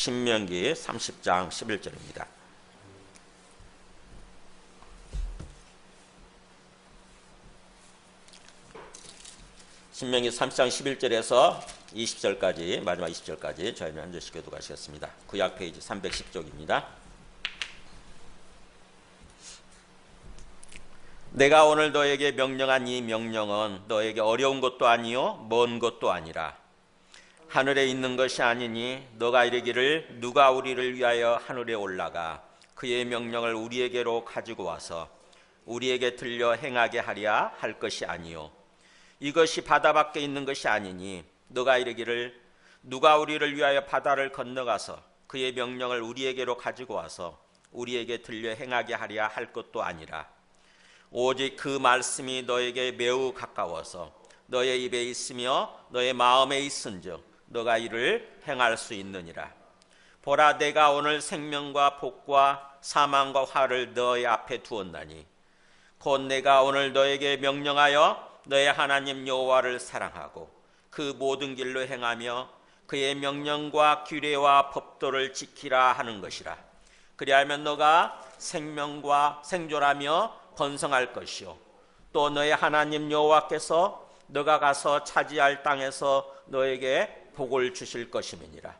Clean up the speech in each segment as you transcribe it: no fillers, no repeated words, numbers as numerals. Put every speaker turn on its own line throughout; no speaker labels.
신명기 30장 11절입니다. 신명기 30장 11절에서 20절까지, 마지막 20절까지 저희는 한 절씩 교독하시겠습니다. 구약 페이지 310쪽입니다. 내가 오늘 너에게 명령한 이 명령은 너에게 어려운 것도 아니요 먼 것도 아니라 하늘에 있는 것이 아니니 너가 이르기를 누가 우리를 위하여 하늘에 올라가 그의 명령을 우리에게로 가지고 와서 우리에게 들려 행하게 하랴 할 것이 아니요 이것이 바다 밖에 있는 것이 아니니 너가 이르기를 누가 우리를 위하여 바다를 건너가서 그의 명령을 우리에게로 가지고 와서 우리에게 들려 행하게 하랴 할 것도 아니라 오직 그 말씀이 너에게 매우 가까워서 너의 입에 있으며 너의 마음에 있은즉 너가 이를 행할 수 있느니라. 보라, 내가 오늘 생명과 복과 사망과 화를 너의 앞에 두었나니 곧 내가 오늘 너에게 명령하여 너의 하나님 여호와를 사랑하고 그 모든 길로 행하며 그의 명령과 규례와 법도를 지키라 하는 것이라. 그리하면 너가 생명과 생존하며 번성할 것이요 또 너의 하나님 여호와께서 너가 가서 차지할 땅에서 너에게 복을 주실 것임이니라.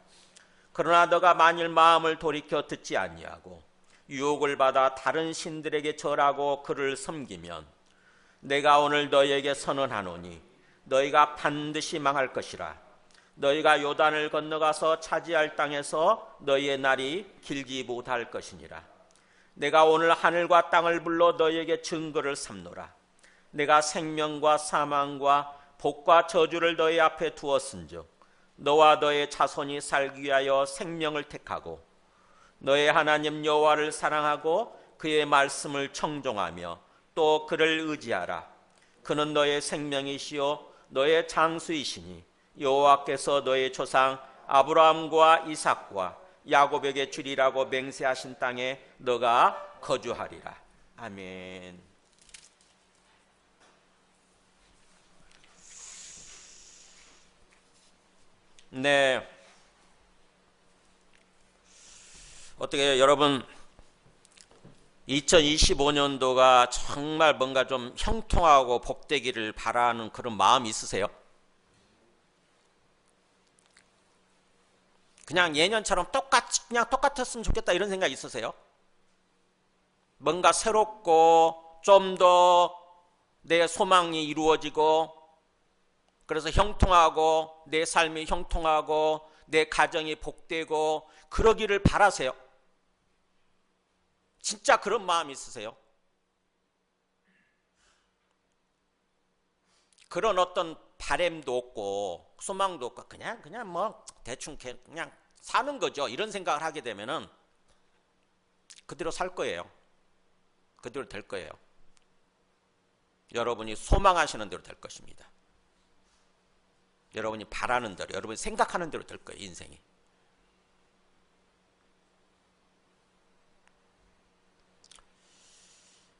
그러나 너가 만일 마음을 돌이켜 듣지 아니하고 유혹을 받아 다른 신들에게 절하고 그를 섬기면 내가 오늘 너희에게 선언하노니 너희가 반드시 망할 것이라. 너희가 요단을 건너가서 차지할 땅에서 너희의 날이 길지 못할 것이니라. 내가 오늘 하늘과 땅을 불러 너희에게 증거를 삼노라. 내가 생명과 사망과 복과 저주를 너희 앞에 두었은즉 너와 너의 자손이 살기 위하여 생명을 택하고 너의 하나님 여호와를 사랑하고 그의 말씀을 청종하며 또 그를 의지하라. 그는 너의 생명이시요 너의 장수이시니 여호와께서 너의 조상 아브라함과 이삭과 야곱에게 주리라고 맹세하신 땅에 너가 거주하리라. 아멘. 네, 어떻게 여러분 2025년도가 정말 뭔가 좀 형통하고 복되기를 바라는 그런 마음이 있으세요? 그냥 예년처럼 그냥 똑같았으면 좋겠다 이런 생각 있으세요? 뭔가 새롭고 좀 더 내 소망이 이루어지고 그래서 형통하고 내 삶이 형통하고 내 가정이 복되고 그러기를 바라세요? 진짜 그런 마음이 있으세요? 그런 어떤 바램도 없고 소망도 없고 그냥 뭐 대충 그냥 사는 거죠. 이런 생각을 하게 되면은 그대로 살 거예요. 그대로 될 거예요. 여러분이 소망하시는 대로 될 것입니다. 여러분이 바라는 대로, 여러분이 생각하는 대로 될 거예요, 인생이.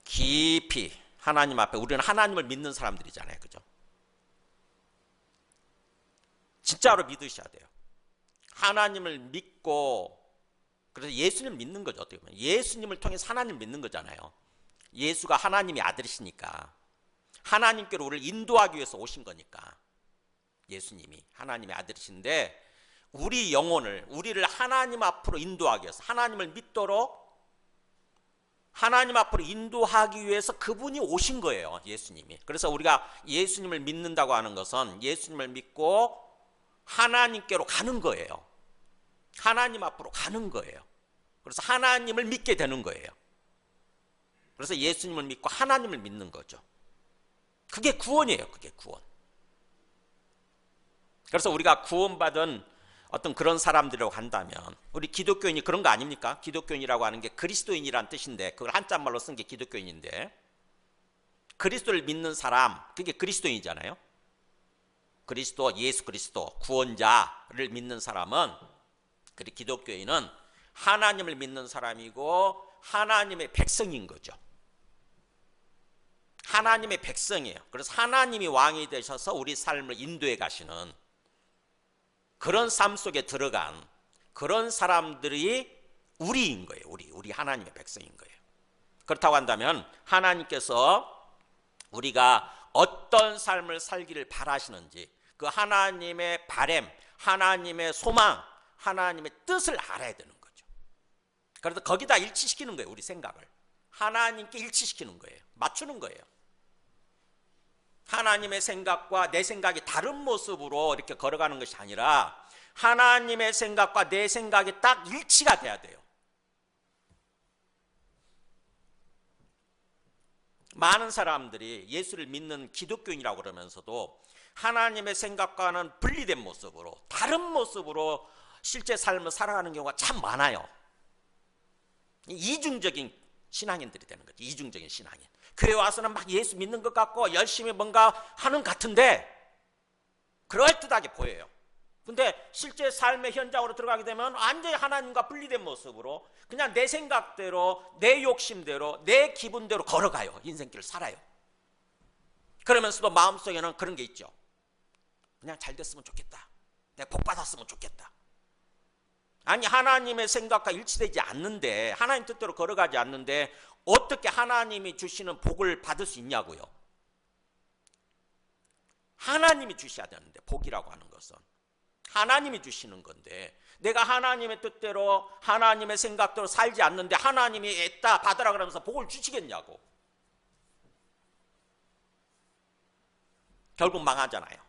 깊이 하나님 앞에, 우리는 하나님을 믿는 사람들이잖아요, 그죠? 진짜로 믿으셔야 돼요. 하나님을 믿고, 그래서 예수님을 믿는 거죠, 어떻게 보면. 예수님을 통해서 하나님을 믿는 거잖아요. 예수가 하나님의 아들이시니까. 하나님께로 우리를 인도하기 위해서 오신 거니까. 예수님이 하나님의 아들이신데 우리 영혼을, 우리를 하나님 앞으로 인도하기 위해서, 하나님을 믿도록 하나님 앞으로 인도하기 위해서 그분이 오신 거예요, 예수님이. 그래서 우리가 예수님을 믿는다고 하는 것은 예수님을 믿고 하나님께로 가는 거예요. 하나님 앞으로 가는 거예요. 그래서 하나님을 믿게 되는 거예요. 그래서 예수님을 믿고 하나님을 믿는 거죠. 그게 구원이에요, 그게 구원. 그래서 우리가 구원받은 어떤 그런 사람들이라고 한다면, 우리 기독교인이 그런 거 아닙니까? 기독교인이라고 하는 게 그리스도인이란 뜻인데, 그걸 한자말로 쓴 게 기독교인인데, 그리스도를 믿는 사람, 그게 그리스도인이잖아요. 그리스도, 예수 그리스도, 구원자를 믿는 사람은, 그리고 기독교인은 하나님을 믿는 사람이고 하나님의 백성인 거죠. 하나님의 백성이에요. 그래서 하나님이 왕이 되셔서 우리 삶을 인도해 가시는 그런 삶 속에 들어간 그런 사람들이 우리인 거예요. 우리 하나님의 백성인 거예요. 그렇다고 한다면 하나님께서 우리가 어떤 삶을 살기를 바라시는지 그 하나님의 바램, 하나님의 소망, 하나님의 뜻을 알아야 되는 거죠. 그래서 거기다 일치시키는 거예요. 우리 생각을 하나님께 일치시키는 거예요. 맞추는 거예요. 하나님의 생각과 내 생각이 다른 모습으로 이렇게 걸어가는 것이 아니라 하나님의 생각과 내 생각이 딱 일치가 돼야 돼요. 많은 사람들이 예수를 믿는 기독교인이라고 그러면서도 하나님의 생각과는 분리된 모습으로 다른 모습으로 실제 삶을 살아가는 경우가 참 많아요. 이중적인 신앙인들이 되는 거죠. 이중적인 신앙인. 교회 와서는 막 예수 믿는 것 같고 열심히 뭔가 하는 것 같은데 그럴듯하게 보여요. 근데 실제 삶의 현장으로 들어가게 되면 완전히 하나님과 분리된 모습으로 그냥 내 생각대로 내 욕심대로 내 기분대로 걸어가요. 인생길을 살아요. 그러면서도 마음속에는 그런 게 있죠. 그냥 잘 됐으면 좋겠다. 내가 복 받았으면 좋겠다. 아니 하나님의 생각과 일치되지 않는데 하나님 뜻대로 걸어가지 않는데 어떻게 하나님이 주시는 복을 받을 수 있냐고요. 하나님이 주셔야 되는데 복이라고 하는 것은 하나님이 주시는 건데 내가 하나님의 뜻대로 하나님의 생각대로 살지 않는데 하나님이 애따 받으라 그러면서 복을 주시겠냐고. 결국 망하잖아요.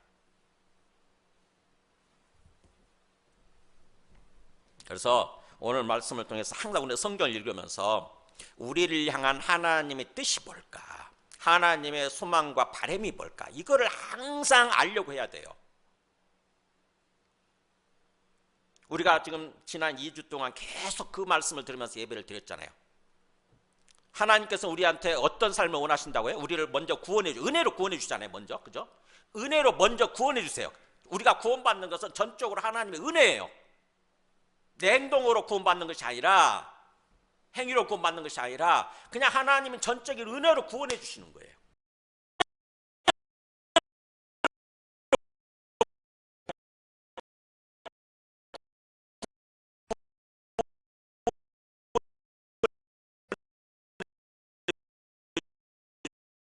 그래서 오늘 말씀을 통해서 항상 우리 성경을 읽으면서 우리를 향한 하나님의 뜻이 뭘까? 하나님의 소망과 바람이 뭘까? 이거를 항상 알려고 해야 돼요. 우리가 지금 지난 2주 동안 계속 그 말씀을 들으면서 예배를 드렸잖아요. 하나님께서 우리한테 어떤 삶을 원하신다고요? 우리를 먼저 구원해 주, 은혜로 구원해 주잖아요. 먼저, 그죠? 은혜로 먼저 구원해 주세요. 우리가 구원받는 것은 전적으로 하나님의 은혜예요. 내 행동으로 구원받는 것이 아니라 행위로 구원받는 것이 아니라 그냥 하나님은 전적인 은혜로 구원해 주시는 거예요.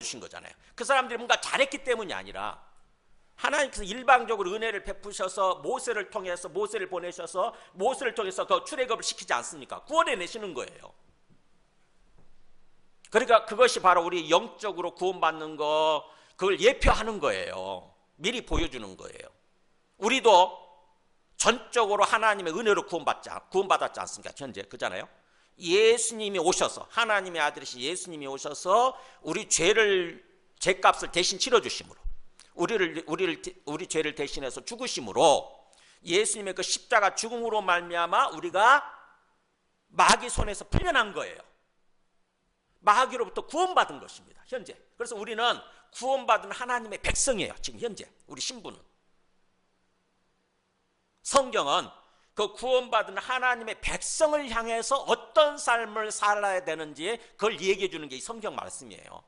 주신 거잖아요. 그 사람들이 뭔가 잘했기 때문이 아니라 하나님께서 일방적으로 은혜를 베푸셔서 모세를 통해서 모세를 보내셔서 모세를 통해서 그 출애굽을 시키지 않습니까? 구원해 내시는 거예요. 그러니까 그것이 바로 우리 영적으로 구원받는 거 그걸 예표하는 거예요. 미리 보여주는 거예요. 우리도 전적으로 하나님의 은혜로 구원받았지 않습니까? 현재 그잖아요. 예수님이 오셔서 하나님의 아들이신 예수님이 오셔서 우리 죄값을 대신 치러주심으로 우리 죄를 대신해서 죽으심으로 예수님의 그 십자가 죽음으로 말미암아 우리가 마귀 손에서 풀려난 거예요. 마귀로부터 구원받은 것입니다. 현재. 그래서 우리는 구원받은 하나님의 백성이에요. 지금 현재 우리 신분은. 성경은 그 구원받은 하나님의 백성을 향해서 어떤 삶을 살아야 되는지 그걸 얘기해 주는 게 이 성경 말씀이에요.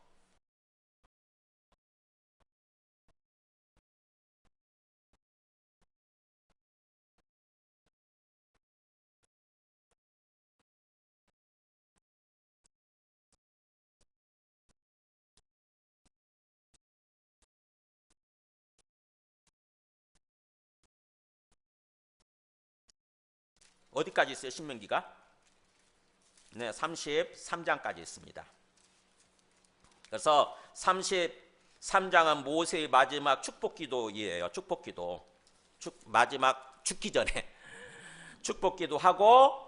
어디까지 있어요? 신명기가? 네, 33장까지 있습니다. 그래서 33장은 모세의 마지막 축복기도예요. 축복기도. 마지막 죽기 전에 축복기도 하고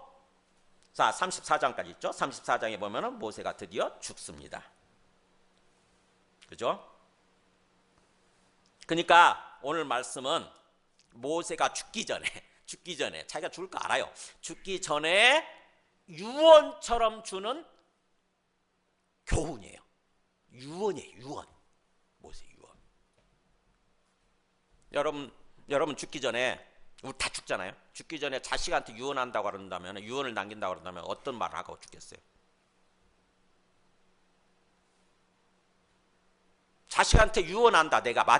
자, 34장까지 있죠. 34장에 보면은 모세가 드디어 죽습니다. 그죠? 그러니까 오늘 말씀은 모세가 죽기 전에 자기가 죽을 거 알아요. 죽기 전에 유언처럼 주는 교훈이에요. 유언이에요. 유언. 모세 유언. 여러분 죽기 전에 우리 다 죽잖아요. 죽기 전에 자식한테 유언한다고 그런다면 유언을 남긴다고 그런다면 어떤 말을 하고 죽겠어요? 자식한테 유언한다. 내가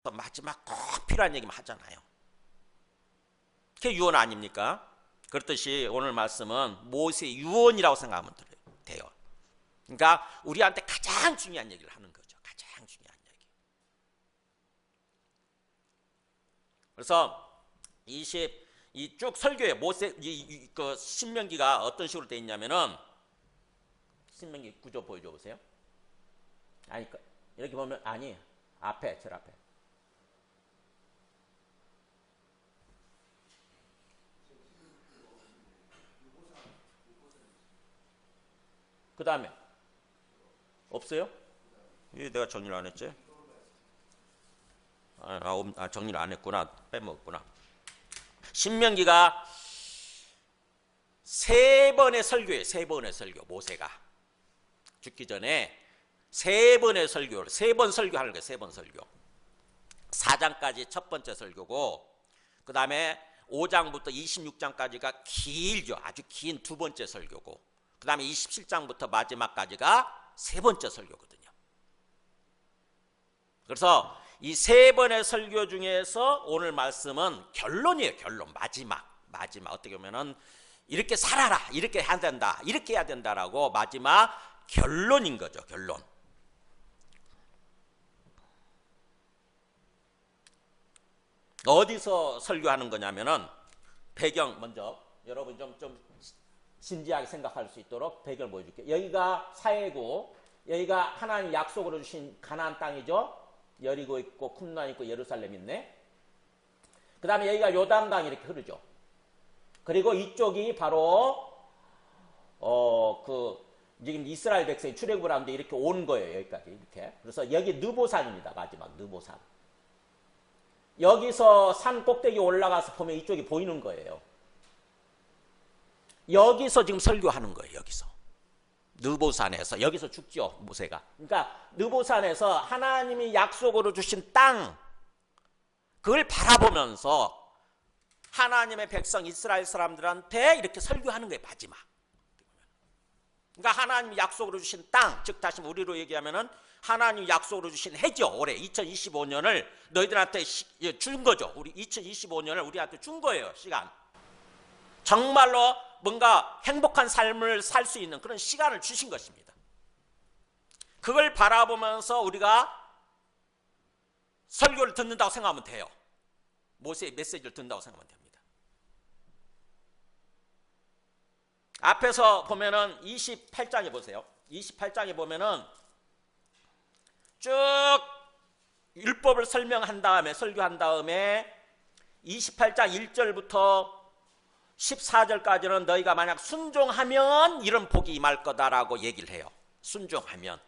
마지막 꼭 필요한 얘기만 하잖아요. 그게 유언 아닙니까? 그렇듯이 오늘 말씀은 모세의 유언이라고 생각하면 돼요. 그러니까 우리한테 가장 중요한 얘기를 하는 거죠. 가장 중요한 얘기. 그래서 이 쭉 설교에 모세 그 신명기가 어떤 식으로 돼 있냐면은 신명기 구조 보여줘 보세요. 아니 이렇게 보면 아니 앞에 제일 앞에. 그 다음에 없어요? 왜 내가 정리를 안 했지? 정리를 안 했구나. 빼먹었구나. 신명기가 세 번의 설교예요. 세 번의 설교. 모세가 죽기 전에 세 번의 설교를 세 번 설교하는 거예요. 세 번 설교. 4장까지 첫 번째 설교고 그 다음에 5장부터 26장까지가 길죠. 아주 긴 두 번째 설교고 그 다음에 27장부터 마지막까지가 세 번째 설교거든요. 그래서 이 세 번의 설교 중에서 오늘 말씀은 결론이에요. 결론. 마지막 어떻게 보면은 이렇게 살아라, 이렇게 해야 된다, 이렇게 해야 된다라고 마지막 결론인 거죠. 결론. 어디서 설교하는 거냐면은 배경 먼저 여러분 좀 진지하게 생각할 수 있도록 배경을 보여줄게요. 여기가 사해고 여기가 하나님 약속으로 주신 가나안 땅이죠. 여리고 있고 쿰란 있고 예루살렘 있네. 그 다음에 여기가 요단강이 이렇게 흐르죠. 그리고 이쪽이 바로 지금 이스라엘 백성이 출애굽을 하는데 이렇게 온 거예요. 여기까지 이렇게. 그래서 여기 느보산입니다. 마지막 느보산. 여기서 산 꼭대기 올라가서 보면 이쪽이 보이는 거예요. 여기서 지금 설교하는 거예요. 여기서. 느보산에서 여기서 죽죠. 모세가. 그러니까 느보산에서 하나님이 약속으로 주신 땅 그걸 바라보면서 하나님의 백성 이스라엘 사람들한테 이렇게 설교하는 거예요. 마지막. 그러니까 하나님이 약속으로 주신 땅, 즉 다시 우리로 얘기하면은 하나님이 약속으로 주신 해죠. 올해 2025년을 너희들한테 준 거죠. 우리 2025년을 우리한테 준 거예요. 시간. 정말로 뭔가 행복한 삶을 살 수 있는 그런 시간을 주신 것입니다. 그걸 바라보면서 우리가 설교를 듣는다고 생각하면 돼요. 모세의 메시지를 듣는다고 생각하면 됩니다. 앞에서 보면은 28장에 보세요. 28장에 보면은 쭉 율법을 설명한 다음에 설교한 다음에 28장 1절부터 14절까지는 너희가 만약 순종하면 이런 복이 임할 거다라고 얘기를 해요. 순종하면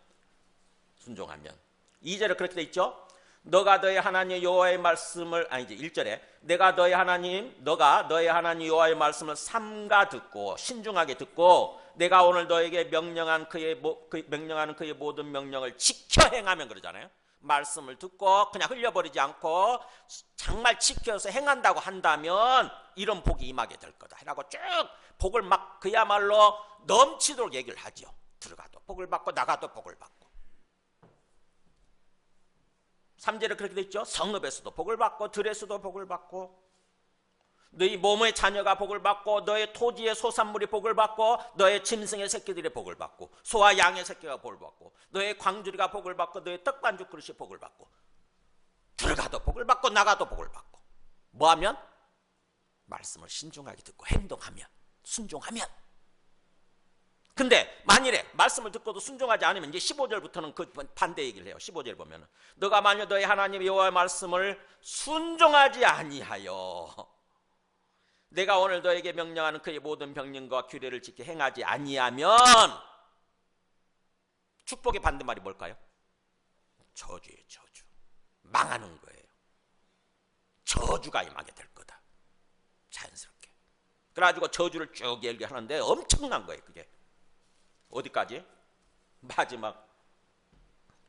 2절에 그렇게 돼 있죠. 너가 너의 하나님 여호와의 말씀을 1절에 너가 너의 하나님 여호와의 말씀을 삼가 듣고 신중하게 듣고 내가 오늘 너에게 명령하는 그의 모든 명령을 지켜 행하면 그러잖아요. 말씀을 듣고 그냥 흘려버리지 않고 정말 지켜서 행한다고 한다면 이런 복이 임하게 될 거다 라고 쭉 복을 막 그야말로 넘치도록 얘기를 하죠. 들어가도 복을 받고 나가도 복을 받고 3절에 그렇게 돼 있죠. 성읍에서도 복을 받고 들에서도 복을 받고 너희 몸의 자녀가 복을 받고 너의 토지의 소산물이 복을 받고 너의 짐승의 새끼들이 복을 받고 소와 양의 새끼가 복을 받고 너의 광주리가 복을 받고 너의 떡반죽 그릇이 복을 받고 들어가도 복을 받고 나가도 복을 받고 뭐하면? 말씀을 신중하게 듣고 행동하면 순종하면. 근데 만일에 말씀을 듣고도 순종하지 않으면 이제 15절부터는 그 반대 얘기를 해요. 15절 보면은 너가 만약 너희 하나님 여호와의 말씀을 순종하지 아니하여 내가 오늘 너에게 명령하는 그의 모든 명령과 규례를 지켜 행하지 아니하면 축복의 반대말이 뭘까요? 저주예요. 저주. 망하는 거예요. 저주가 임하게 될 거다. 자연스럽게. 그래가지고 저주를 쭉 얘기하는데 엄청난 거예요. 그게. 어디까지? 마지막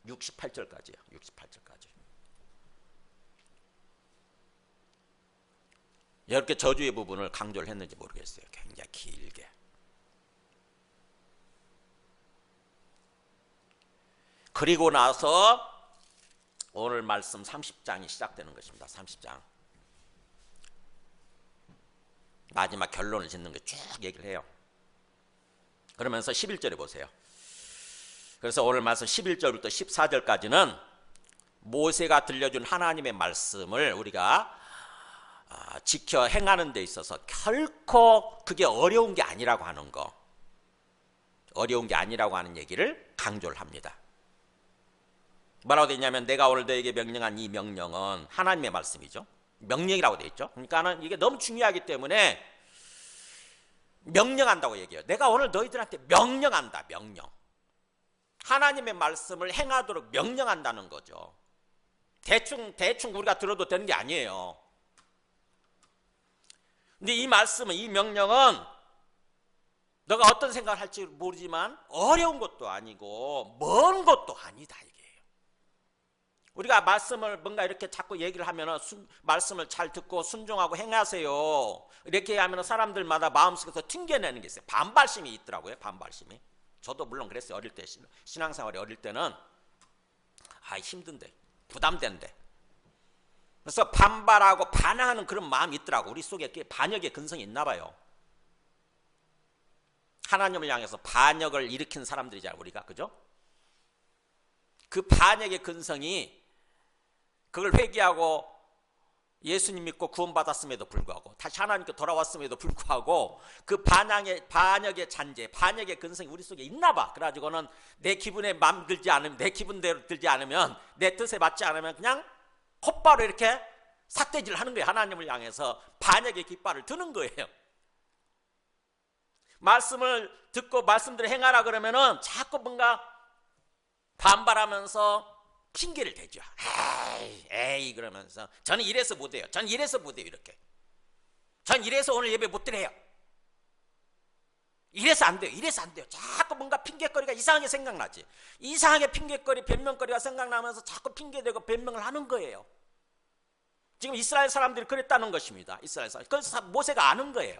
68절까지요. 68절까지. 이렇게 저주의 부분을 강조를 했는지 모르겠어요. 굉장히 길게. 그리고 나서 오늘 말씀 30장이 시작되는 것입니다. 30장. 마지막 결론을 짓는 게 쭉 얘기를 해요. 그러면서 11절에 보세요. 그래서 오늘 말씀 11절부터 14절까지는 모세가 들려준 하나님의 말씀을 우리가 지켜 행하는 데 있어서 결코 그게 어려운 게 아니라고 하는 거, 어려운 게 아니라고 하는 얘기를 강조를 합니다. 뭐라고 되어 있냐면 내가 오늘 너에게 명령한 이 명령은 하나님의 말씀이죠. 명령이라고 되어 있죠. 그러니까는 이게 너무 중요하기 때문에 명령한다고 얘기해요. 내가 오늘 너희들한테 명령한다. 명령. 하나님의 말씀을 행하도록 명령한다는 거죠. 대충 우리가 들어도 되는 게 아니에요. 근데 이 말씀은, 이 명령은 너가 어떤 생각을 할지 모르지만 어려운 것도 아니고 먼 것도 아니다 이게요. 우리가 말씀을 뭔가 이렇게 자꾸 얘기를 하면 말씀을 잘 듣고 순종하고 행하세요 이렇게 하면 사람들마다 마음속에서 튕겨내는 게 있어요. 반발심이 있더라고요. 반발심이. 저도 물론 그랬어요. 어릴 때 신앙생활이 어릴 때는 힘든데 부담된데 그래서 반발하고 반항하는 그런 마음이 있더라고. 우리 속에 반역의 근성이 있나 봐요. 하나님을 향해서 반역을 일으킨 사람들이잖아요. 우리가. 그죠? 그 반역의 근성이 그걸 회개하고 예수님 믿고 구원받았음에도 불구하고 다시 하나님께 돌아왔음에도 불구하고 그 반역의 잔재, 반역의 근성이 우리 속에 있나 봐. 그래가지고는 내 기분에 맘 들지 않으면, 내 기분대로 들지 않으면, 내 뜻에 맞지 않으면 그냥 곧바로 이렇게 삿대질을 하는 거예요. 하나님을 향해서 반역의 깃발을 드는 거예요. 말씀을 듣고 말씀대로 행하라 그러면은 자꾸 뭔가 반발하면서 핑계를 대죠. 에이 그러면서 저는 이래서 못해요. 저는 이래서 못해요. 이렇게. 전 이래서 오늘 예배 못 드려요. 이래서 안 돼요. 이래서 안 돼요. 자꾸 뭔가 핑계거리가 이상하게 생각나지. 이상하게 핑계거리, 변명거리가 생각나면서 자꾸 핑계대고 변명을 하는 거예요. 지금 이스라엘 사람들이 그랬다는 것입니다. 이스라엘 사람. 그래서 모세가 아는 거예요.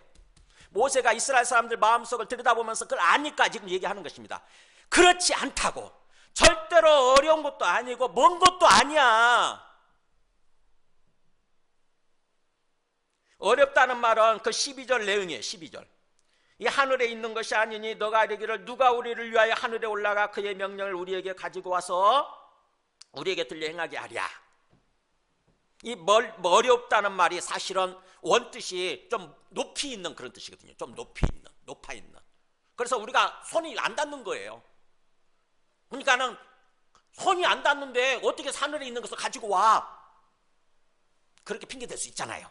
모세가 이스라엘 사람들 마음속을 들여다보면서 그걸 아니까 지금 얘기하는 것입니다. 그렇지 않다고. 절대로 어려운 것도 아니고 먼 것도 아니야. 어렵다는 말은 그 12절 내용이에요. 12절. 이 하늘에 있는 것이 아니니 너가 이르기를 누가 우리를 위하여 하늘에 올라가 그의 명령을 우리에게 가지고 와서 우리에게 들려 행하게 하랴. 이 어렵다는 말이 사실은 원뜻이 좀 높이 있는 그런 뜻이거든요. 좀 높이 있는, 높아 있는. 그래서 우리가 손이 안 닿는 거예요. 그러니까는 손이 안 닿는데 어떻게 하늘에 있는 것을 가지고 와? 그렇게 핑계 댈 수 있잖아요.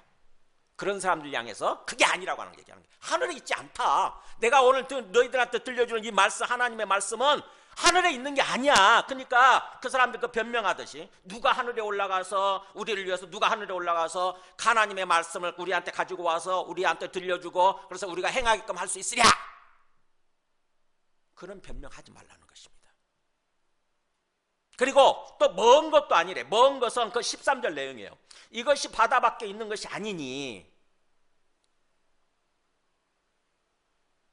그런 사람들 향해서 그게 아니라고 하는 얘기하는 거예요. 하늘에 있지 않다. 내가 오늘 너희들한테 들려주는 이 말씀, 하나님의 말씀은 하늘에 있는 게 아니야. 그러니까 그 사람들 그 변명하듯이 누가 하늘에 올라가서 우리를 위해서 누가 하늘에 올라가서 하나님의 말씀을 우리한테 가지고 와서 우리한테 들려주고 그래서 우리가 행하게끔 할 수 있으랴. 그런 변명하지 말라는 것입니다. 그리고 또 먼 것도 아니래. 먼 것은 그 13절 내용이에요. 이것이 바다 밖에 있는 것이 아니니.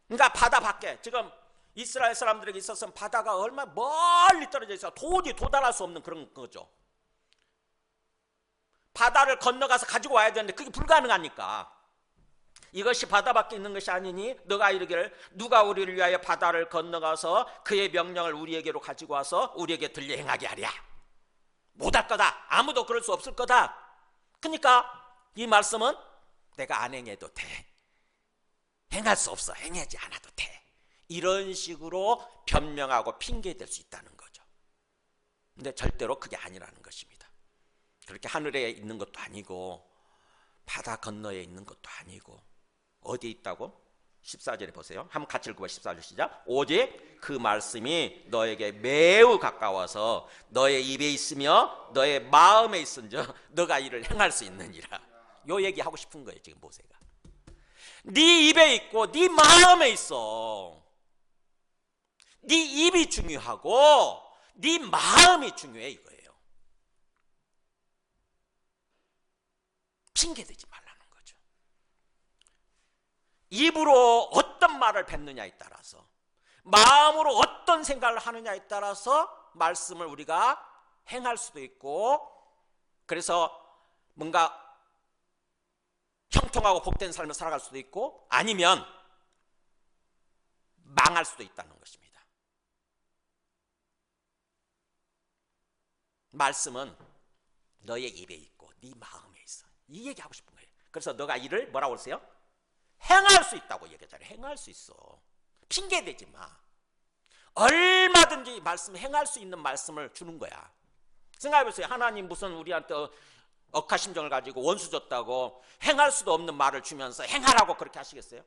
그러니까 바다 밖에 지금 이스라엘 사람들에게 있어서는 바다가 얼마나 멀리 떨어져 있어 도저히 도달할 수 없는 그런 거죠. 바다를 건너가서 가지고 와야 되는데 그게 불가능하니까. 이것이 바다 밖에 있는 것이 아니니 너가 이르기를 누가 우리를 위하여 바다를 건너가서 그의 명령을 우리에게로 가지고 와서 우리에게 들려 행하게 하랴. 못할 거다. 아무도 그럴 수 없을 거다. 그러니까 이 말씀은 내가 안 행해도 돼. 행할 수 없어. 행하지 않아도 돼. 이런 식으로 변명하고 핑계댈 수 있다는 거죠. 근데 절대로 그게 아니라는 것입니다. 그렇게 하늘에 있는 것도 아니고 바다 건너에 있는 것도 아니고 어디에 있다고? 14절에 보세요. 한번 같이 읽어봐. 14절 시작. 오직 그 말씀이 너에게 매우 가까워서 너의 입에 있으며 너의 마음에 있은즉 너가 이를 행할 수 있느니라. 요 얘기하고 싶은 거예요. 지금 모세가. 네 입에 있고 네 마음에 있어. 네 입이 중요하고 네 마음이 중요해 이거예요. 핑계대지 말라는 거죠. 입으로 어떤 말을 뱉느냐에 따라서 마음으로 어떤 생각을 하느냐에 따라서 말씀을 우리가
행할 수도 있고, 그래서 뭔가 형통하고 복된 삶을 살아갈 수도 있고, 아니면 망할 수도 있다는 것입니다. 말씀은 너의 입에 있고 네 마음에 있어. 이 얘기하고 싶은 거예요. 그래서 너가 이를 뭐라고 그러세요? 행할 수 있다고 얘기하잖아요. 행할 수 있어. 핑계대지 마. 얼마든지 말씀, 행할 수 있는 말씀을 주는 거야. 생각해보세요. 하나님 무슨 우리한테 억하심정을 가지고 원수 줬다고 행할 수도 없는 말을 주면서 행하라고 그렇게 하시겠어요?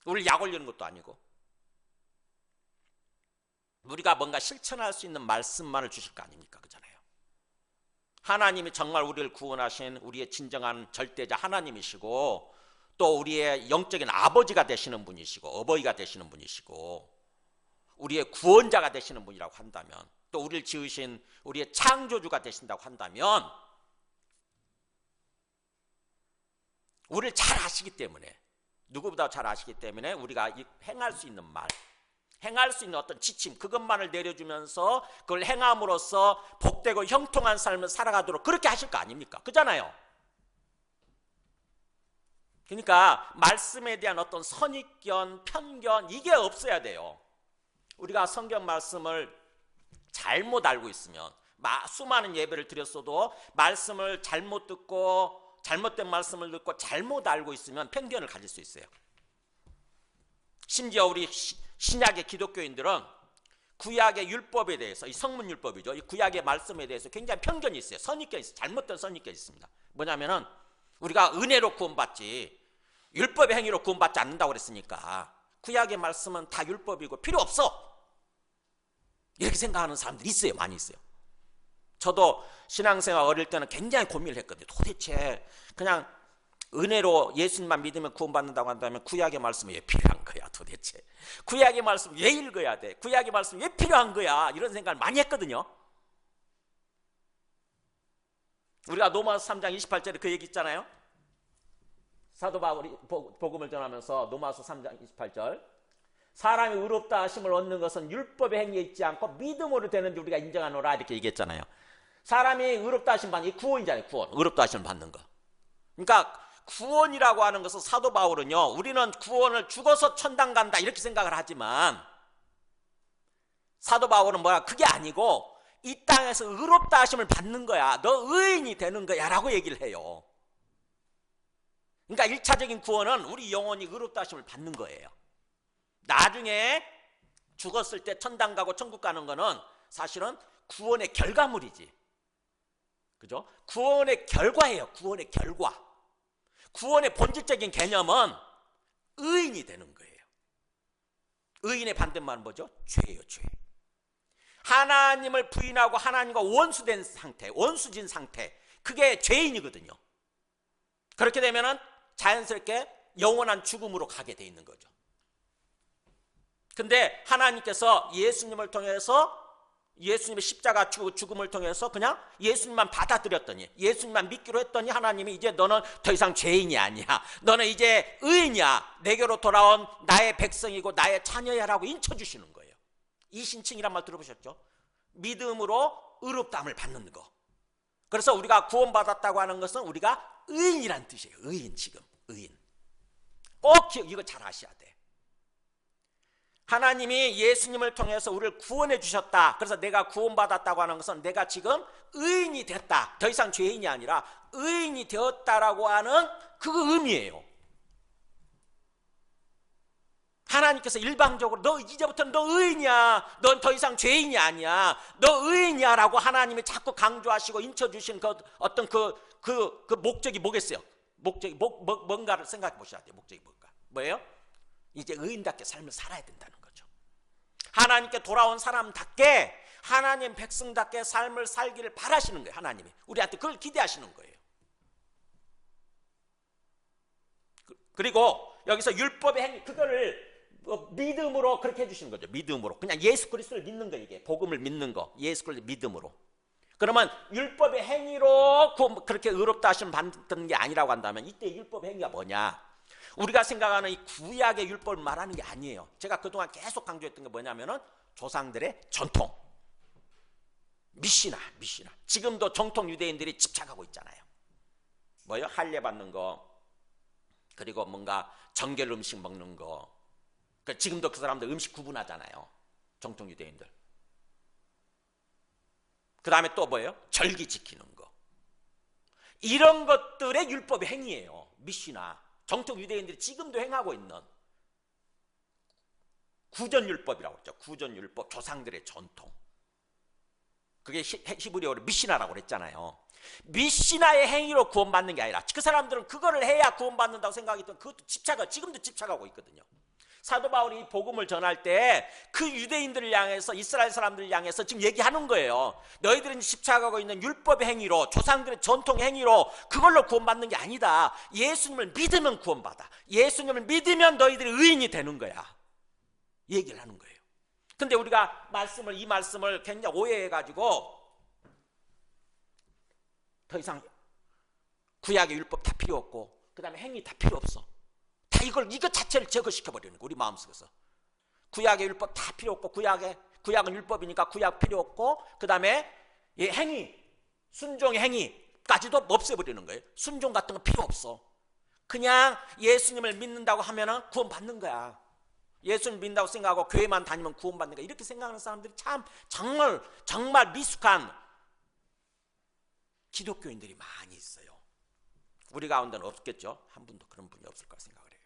우리를 약 올리는 것도 아니고. 우리가 뭔가 실천할 수 있는 말씀만을 주실 거 아닙니까? 그잖아요. 하나님이 정말 우리를 구원하신 우리의 진정한 절대자 하나님이시고, 또 우리의 영적인 아버지가 되시는 분이시고, 어버이가 되시는 분이시고, 우리의 구원자가 되시는 분이라고 한다면, 또 우리를 지으신 우리의 창조주가 되신다고 한다면, 우리를 잘 아시기 때문에, 누구보다 잘 아시기 때문에 우리가 행할 수 있는 말, 행할 수 있는 어떤 지침, 그것만을 내려주면서 그걸 행함으로써 복되고 형통한 삶을 살아가도록 그렇게 하실 거 아닙니까? 그잖아요. 그러니까 말씀에 대한 어떤 선입견, 편견, 이게 없어야 돼요. 우리가 성경 말씀을 잘못 알고 있으면, 수많은 예배를 드렸어도 말씀을 잘못 듣고 잘못된 말씀을 듣고 잘못 알고 있으면 편견을 가질 수 있어요. 심지어 우리 신약의 기독교인들은 구약의 율법에 대해서, 이 성문율법이죠, 이 구약의 말씀에 대해서 굉장히 편견이 있어요. 선입견이 있어요. 잘못된 선입견이 있습니다. 뭐냐면은 우리가 은혜로 구원받지 율법의 행위로 구원받지 않는다고 그랬으니까 구약의 말씀은 다 율법이고 필요 없어, 이렇게 생각하는 사람들이 있어요. 많이 있어요. 저도 신앙생활 어릴 때는 굉장히 고민을 했거든요. 도대체 그냥 은혜로 예수님만 믿으면 구원받는다고 한다면 구약의 말씀이 왜 필요한 거야 도대체? 구약의 말씀 왜 읽어야 돼? 구약의 말씀 왜 필요한 거야? 이런 생각을 많이 했거든요. 우리가 로마서 3장 28절에 그 얘기 있잖아요. 사도 바울이 복음을 전하면서 로마서 3장 28절, 사람이 의롭다 하심을 얻는 것은 율법의 행위에 있지 않고 믿음으로 되는지 우리가 인정하노라, 이렇게 얘기했잖아요. 사람이 의롭다 하심 받는 게 구원이잖아요. 구원, 의롭다 하심을 받는 거. 그러니까 구원이라고 하는 것은 사도 바울은요, 우리는 구원을 죽어서 천당 간다 이렇게 생각을 하지만 사도 바울은 뭐야, 그게 아니고 이 땅에서 의롭다 하심을 받는 거야, 너 의인이 되는 거야 라고 얘기를 해요. 그러니까 1차적인 구원은 우리 영혼이 의롭다 하심을 받는 거예요. 나중에 죽었을 때 천당 가고 천국 가는 거는 사실은 구원의 결과물이지, 그죠? 구원의 결과예요. 구원의 결과. 구원의 본질적인 개념은 의인이 되는 거예요. 의인의 반대말은 뭐죠? 죄예요, 죄. 하나님을 부인하고 하나님과 원수된 상태, 원수진 상태, 그게 죄인이거든요. 그렇게 되면은 자연스럽게 영원한 죽음으로 가게 돼 있는 거죠. 근데 하나님께서 예수님을 통해서, 예수님의 십자가 죽음을 통해서 그냥 예수님만 받아들였더니, 예수님만 믿기로 했더니 하나님이 이제 너는 더 이상 죄인이 아니야, 너는 이제 의인이야, 내게로 돌아온 나의 백성이고 나의 자녀야라고 인쳐주시는 거예요. 이신칭이란 말 들어보셨죠? 믿음으로 의롭다함을 받는 거. 그래서 우리가 구원받았다고 하는 것은 우리가 의인이란 뜻이에요. 의인, 지금 의인. 꼭 이거 잘 아셔야 돼. 하나님이 예수님을 통해서 우리를 구원해 주셨다. 그래서 내가 구원받았다고 하는 것은 내가 지금 의인이 됐다, 더 이상 죄인이 아니라 의인이 되었다라고 하는 그 의미예요. 하나님께서 일방적으로 너 이제부터는 너 의인이야, 넌 더 이상 죄인이 아니야, 너 의인이야 라고 하나님이 자꾸 강조하시고 인쳐주신 그 어떤 그 목적이 뭐겠어요? 목적이 뭔가를 생각해 보셔야 돼요. 목적이 뭔가. 뭐예요? 이제 의인답게 삶을 살아야 된다는 거죠. 하나님께 돌아온 사람답게, 하나님 백성답게 삶을 살기를 바라시는 거예요. 하나님이 우리한테 그걸 기대하시는 거예요. 그리고 여기서 율법의 행위, 그거를 믿음으로 그렇게 해주시는 거죠. 믿음으로. 그냥 예수 그리스도를 믿는 거, 이게 복음을 믿는 거, 예수 그리스도 믿음으로. 그러면 율법의 행위로 그렇게 의롭다 하심을 받는 게 아니라고 한다면, 이때 율법의 행위가 뭐냐? 우리가 생각하는 이 구약의 율법을 말하는 게 아니에요. 제가 그동안 계속 강조했던 게 뭐냐면은 조상들의 전통, 미시나. 지금도 정통 유대인들이 집착하고 있잖아요. 뭐요? 할례 받는 거, 그리고 뭔가 정결 음식 먹는 거. 지금도 그 사람들 음식 구분하잖아요. 정통 유대인들. 그 다음에 또 뭐예요? 절기 지키는 거. 이런 것들의 율법의 행위예요. 미시나. 정통 유대인들이 지금도 행하고 있는 구전율법이라고 했죠. 구전율법, 조상들의 전통. 그게 히브리어로 미시나라고 그랬잖아요. 미시나의 행위로 구원받는 게 아니라 그 사람들은 그거를 해야 구원받는다고 생각했던 그것도 지금도 집착하고 있거든요. 사도 바울이 복음을 전할 때 그 유대인들을 향해서, 이스라엘 사람들을 향해서 지금 얘기하는 거예요. 너희들은 집착하고 있는 율법의 행위로, 조상들의 전통 행위로 그걸로 구원받는 게 아니다. 예수님을 믿으면 구원받아. 예수님을 믿으면 너희들이 의인이 되는 거야. 얘기를 하는 거예요. 근데 우리가 이 말씀을 굉장히 오해해가지고 더 이상 구약의 율법 다 필요 없고, 그 다음에 행위 다 필요 없어. 다 이것 자체를 제거시켜버리는 거예요. 우리 마음속에서. 구약의 율법 다 필요 없고, 구약은 율법이니까 구약 필요 없고, 그 다음에 행위, 순종의 행위까지도 없애버리는 거예요. 순종 같은 거 필요 없어. 그냥 예수님을 믿는다고 하면은 구원받는 거야. 예수를 믿는다고 생각하고 교회만 다니면 구원받는 거야. 이렇게 생각하는 사람들이 참 정말 미숙한 기독교인들이 많이 있어요. 우리 가운데는 없겠죠. 한 분도 그런 분이 없을 거라 생각을 해요.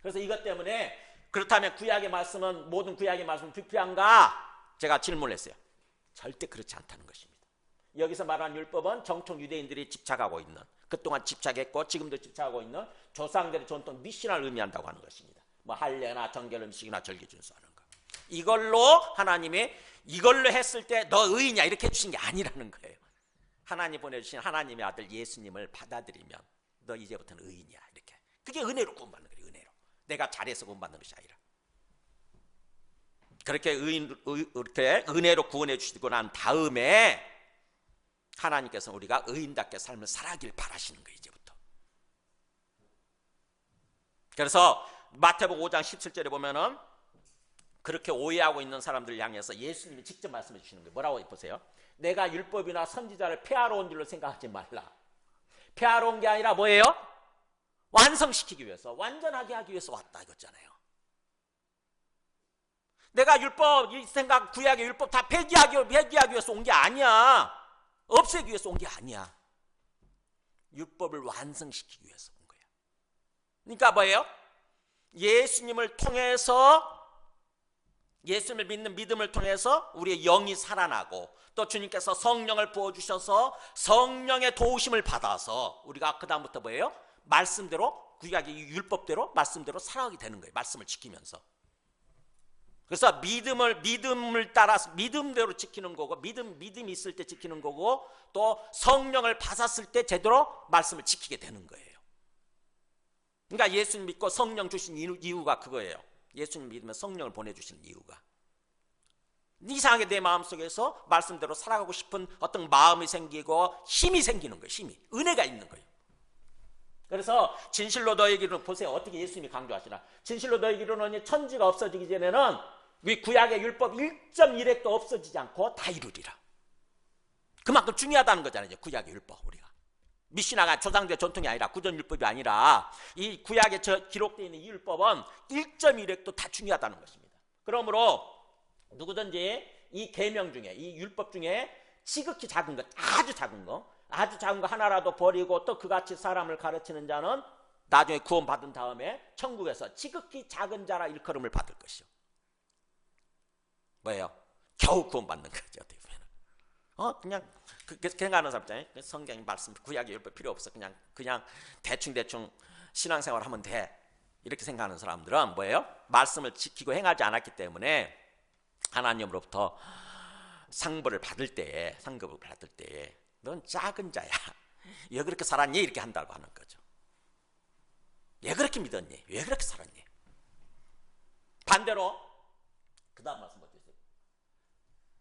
그래서 이것 때문에 그렇다면 구약의 말씀은, 모든 구약의 말씀은 불필요한가? 제가 질문을 했어요. 절대 그렇지 않다는 것입니다. 여기서 말하는 율법은 정통 유대인들이 집착하고 있는, 그동안 집착했고 지금도 집착하고 있는 조상들의 전통 미신을 의미한다고 하는 것입니다. 뭐 할례나 정결 음식이나 절기 준수하는 거. 이걸로 하나님이 이걸로 했을 때 너 의인이야 이렇게 해주신 게 아니라는 거예요. 하나님 보내주신 하나님의 아들 예수님을 받아들이면 너 이제부터는 의인이야 이렇게. 그게 은혜로 구원받는 거예요. 은혜로. 내가 잘해서 구원받는 것이 아니라. 그렇게 이렇게 은혜로 구원해 주시고 난 다음에 하나님께서는 우리가 의인답게 삶을 살아가길 바라시는 거예요. 이제부터. 그래서 마태복음 5장 17절에 보면은 그렇게 오해하고 있는 사람들을 향해서 예수님이 직접 말씀해 주시는 거예요. 뭐라고 보세요? 내가 율법이나 선지자를 폐하러 온 줄로 생각하지 말라. 폐하러 온 게 아니라 뭐예요? 완성시키기 위해서, 완전하게 하기 위해서 왔다 이거잖아요. 내가 구약의 율법 다 폐기하기 위해서 온 게 아니야. 없애기 위해서 온 게 아니야. 율법을 완성시키기 위해서 온 거야. 그러니까 뭐예요? 예수님을 믿는 믿음을 통해서 우리의 영이 살아나고, 또 주님께서 성령을 부어주셔서 성령의 도우심을 받아서 우리가 그 다음부터 뭐예요? 말씀대로, 구약의 율법대로 말씀대로 살아가게 되는 거예요. 말씀을 지키면서. 그래서 믿음을 따라서 믿음대로 지키는 거고, 믿음이 있을 때 지키는 거고, 또 성령을 받았을 때 제대로 말씀을 지키게 되는 거예요. 그러니까 예수님 믿고 성령 주신 이유가 그거예요. 예수님 믿으면 성령을 보내주시는 이유가. 이상하게 내 마음속에서 말씀대로 살아가고 싶은 어떤 마음이 생기고 힘이 생기는 거예요. 힘이. 은혜가 있는 거예요. 그래서 진실로 너에게 이르노니, 보세요. 어떻게 예수님이 강조하시나. 진실로 너에게 이르노니 천지가 없어지기 전에는 우리 구약의 율법 1.1획도 없어지지 않고 다 이루리라. 그만큼 중요하다는 거잖아요. 구약의 율법 우리가. 미시나가 조상들의 전통이 아니라, 구전율법이 아니라 이 구약에 기록되어 있는 이 율법은 1.1획도 다 중요하다는 것입니다. 그러므로 누구든지 이 계명 중에, 이 율법 중에 지극히 작은 것, 아주 작은 거 하나라도 버리고 또 그같이 사람을 가르치는 자는 나중에 구원받은 다음에 천국에서 지극히 작은 자라 일컬음을 받을 것이요. 뭐예요? 겨우 구원받는 거죠. 어떻게 보면. 그냥 생각하는 사람 있잖아요. 성경 말씀, 구약의 율법 필요 없어. 그냥 대충 신앙생활 하면 돼. 이렇게 생각하는 사람들은 뭐예요? 말씀을 지키고 행하지 않았기 때문에 하나님으로부터 상급을 받을 때에 넌 작은 자야. 왜 그렇게 살았니? 이렇게 한다고 하는 거죠. 왜 그렇게 믿었니? 왜 그렇게 살았니? 반대로 그 다음 말씀 보세요.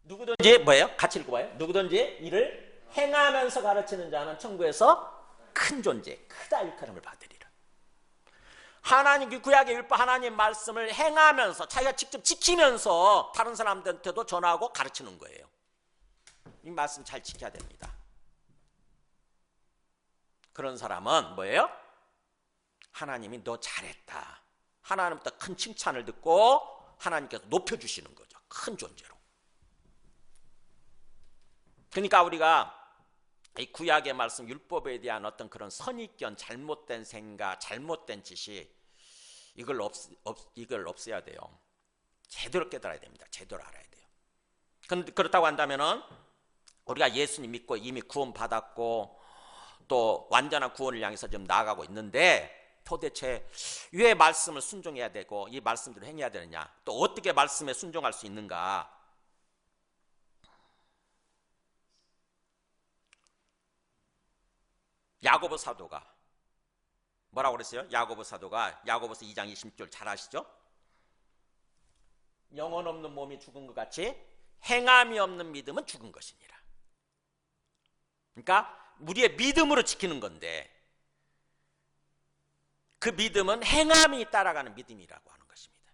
누구든지 뭐예요? 같이 읽어봐요. 누구든지 이를 행하면서 가르치는 자는 천국에서 큰 존재, 크다 일컬음을 받으리라. 하나님 구약의 율법, 하나님 말씀을 행하면서 자기가 직접 지키면서 다른 사람들한테도 전하고 가르치는 거예요. 이 말씀 잘 지켜야 됩니다. 그런 사람은 뭐예요? 하나님이 너 잘했다. 하나님부터 큰 칭찬을 듣고 하나님께서 높여주시는 거죠. 큰 존재로. 그러니까 우리가 이 구약의 말씀 율법에 대한 어떤 그런 선입견, 잘못된 생각, 잘못된 지식 이걸 없애야 돼요. 제대로 깨달아야 됩니다. 제대로 알아야 돼요. 그렇다고 한다면은 우리가 예수님 믿고 이미 구원 받았고 또 완전한 구원을 향해서 지금 나아가고 있는데 도대체 왜 말씀을 순종해야 되고 이 말씀대로 행해야 되느냐, 또 어떻게 말씀에 순종할 수 있는가? 야고보 사도가 뭐라고 그랬어요? 야고보 사도가 야고보서 2장 20절 잘 아시죠? 영혼 없는 몸이 죽은 것 같이 행함이 없는 믿음은 죽은 것이니라. 그러니까 우리의 믿음으로 지키는 건데 그 믿음은 행함이 따라가는 믿음이라고 하는 것입니다.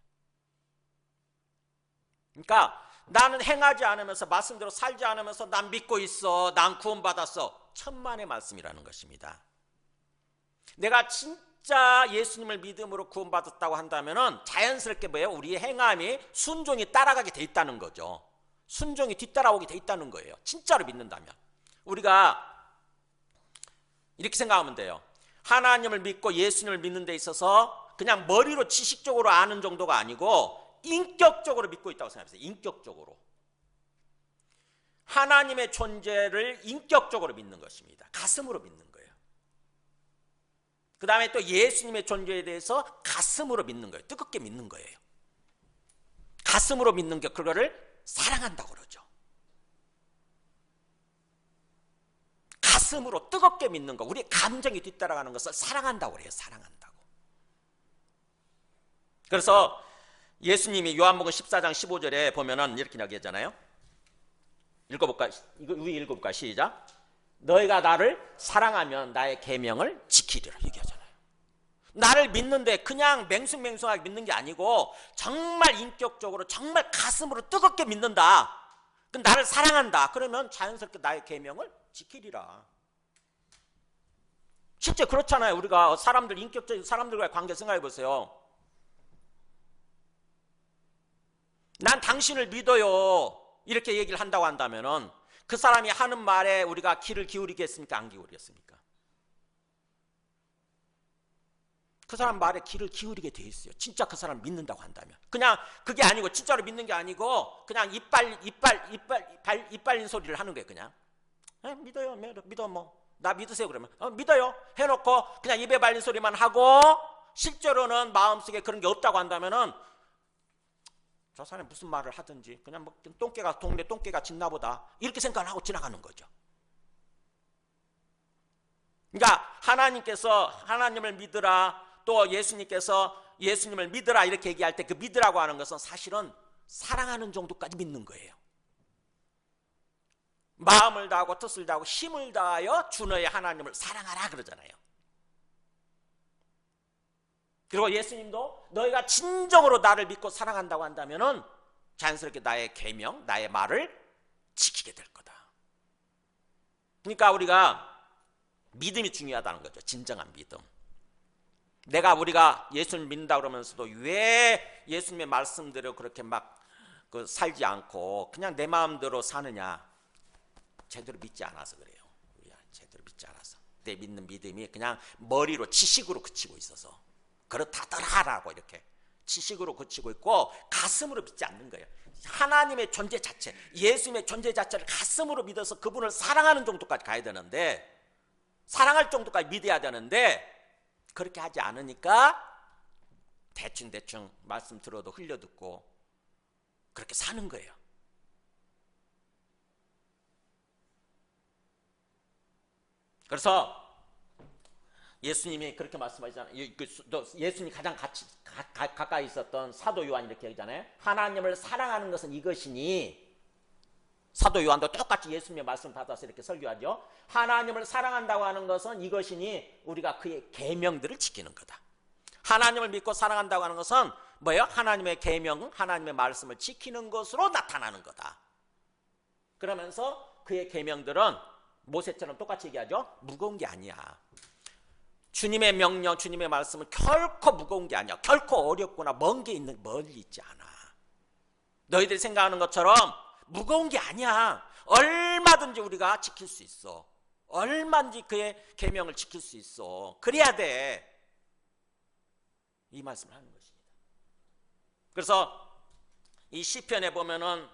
그러니까 나는 행하지 않으면서 말씀대로 살지 않으면서 난 믿고 있어, 난 구원받았어, 천만의 말씀이라는 것입니다. 내가 진짜 예수님을 믿음으로 구원받았다고 한다면은 자연스럽게 뭐예요? 우리의 행함이 순종이 따라가게 돼 있다는 거죠. 순종이 뒤따라오게 돼 있다는 거예요. 진짜로 믿는다면. 우리가 이렇게 생각하면 돼요. 하나님을 믿고 예수님을 믿는 데 있어서 그냥 머리로 지식적으로 아는 정도가 아니고 인격적으로 믿고 있다고 생각해보세요. 인격적으로. 하나님의 존재를 인격적으로 믿는 것입니다. 가슴으로 믿는 거예요. 그 다음에 또 예수님의 존재에 대해서 가슴으로 믿는 거예요. 뜨겁게 믿는 거예요. 가슴으로 믿는 게 그거를 사랑한다고 그러죠. 가슴으로 뜨겁게 믿는 거, 우리의 감정이 뒤따라가는 것을 사랑한다고 그래요. 사랑한다고. 그래서 예수님이 요한복음 14장 15절에 보면은 이렇게 이야기하잖아요. 읽어볼까? 이거 위에 읽어볼까? 시작. 너희가 나를 사랑하면 나의 계명을 지키리라 얘기하잖아요. 나를 믿는데 그냥 맹숭맹숭하게 믿는 게 아니고 정말 인격적으로 정말 가슴으로 뜨겁게 믿는다. 나를 사랑한다. 그러면 자연스럽게 나의 계명을 지키리라. 실제 그렇잖아요. 우리가 사람들, 인격적인 사람들과의 관계 생각해 보세요. 난 당신을 믿어요. 이렇게 얘기를 한다고 한다면은 그 사람이 하는 말에 우리가 귀를 기울이겠습니까? 안 기울이겠습니까? 그 사람 말에 귀를 기울이게 돼 있어요. 진짜 그 사람 믿는다고 한다면. 그냥 그게 아니고 진짜로 믿는 게 아니고 그냥 이빨린 소리를 하는 거예요. 그냥 믿어요. 믿어 뭐. 나 믿으세요. 그러면 믿어요. 해놓고 그냥 입에 발린 소리만 하고 실제로는 마음속에 그런 게 없다고 한다면은 저 사람이 무슨 말을 하든지 그냥 뭐 똥개가 동네 똥개가 짖나 보다 이렇게 생각을 하고 지나가는 거죠. 그러니까 하나님께서 하나님을 믿으라, 또 예수님께서 예수님을 믿으라 이렇게 얘기할 때 그 믿으라고 하는 것은 사실은 사랑하는 정도까지 믿는 거예요. 마음을 다하고 뜻을 다하고 힘을 다하여 주 너의 하나님을 사랑하라 그러잖아요. 그리고 예수님도 너희가 진정으로 나를 믿고 사랑한다고 한다면은 자연스럽게 나의 계명, 나의 말을 지키게 될 거다. 그러니까 우리가 믿음이 중요하다는 거죠. 진정한 믿음. 우리가 예수를 믿는다 그러면서도 왜 예수님의 말씀대로 그렇게 막 살지 않고 그냥 내 마음대로 사느냐? 제대로 믿지 않아서 그래요. 제대로 믿지 않아서. 내 믿는 믿음이 그냥 머리로 지식으로 그치고 있어서 그렇다더라라고 이렇게 지식으로 그치고 있고 가슴으로 믿지 않는 거예요. 하나님의 존재 자체, 예수님의 존재 자체를 가슴으로 믿어서 그분을 사랑하는 정도까지 가야 되는데, 사랑할 정도까지 믿어야 되는데 그렇게 하지 않으니까 대충 말씀 들어도 흘려듣고 그렇게 사는 거예요. 그래서 예수님이 그렇게 말씀하시잖아요. 예수님이 가장 가까이 있었던 사도 요한이 이렇게 얘기하잖아요. 하나님을 사랑하는 것은 이것이니, 사도 요한도 똑같이 예수님의 말씀 받아서 이렇게 설교하죠. 하나님을 사랑한다고 하는 것은 이것이니 우리가 그의 계명들을 지키는 거다. 하나님을 믿고 사랑한다고 하는 것은 뭐예요? 하나님의 계명, 하나님의 말씀을 지키는 것으로 나타나는 거다. 그러면서 그의 계명들은 모세처럼 똑같이 얘기하죠. 무거운 게 아니야. 주님의 명령, 주님의 말씀은 결코 무거운 게 아니야. 결코 어렵거나 멀리 있지 않아. 너희들이 생각하는 것처럼 무거운 게 아니야. 얼마든지 우리가 지킬 수 있어. 얼마든지 그의 계명을 지킬 수 있어. 그래야 돼. 이 말씀을 하는 것입니다. 그래서 이 시편에 보면은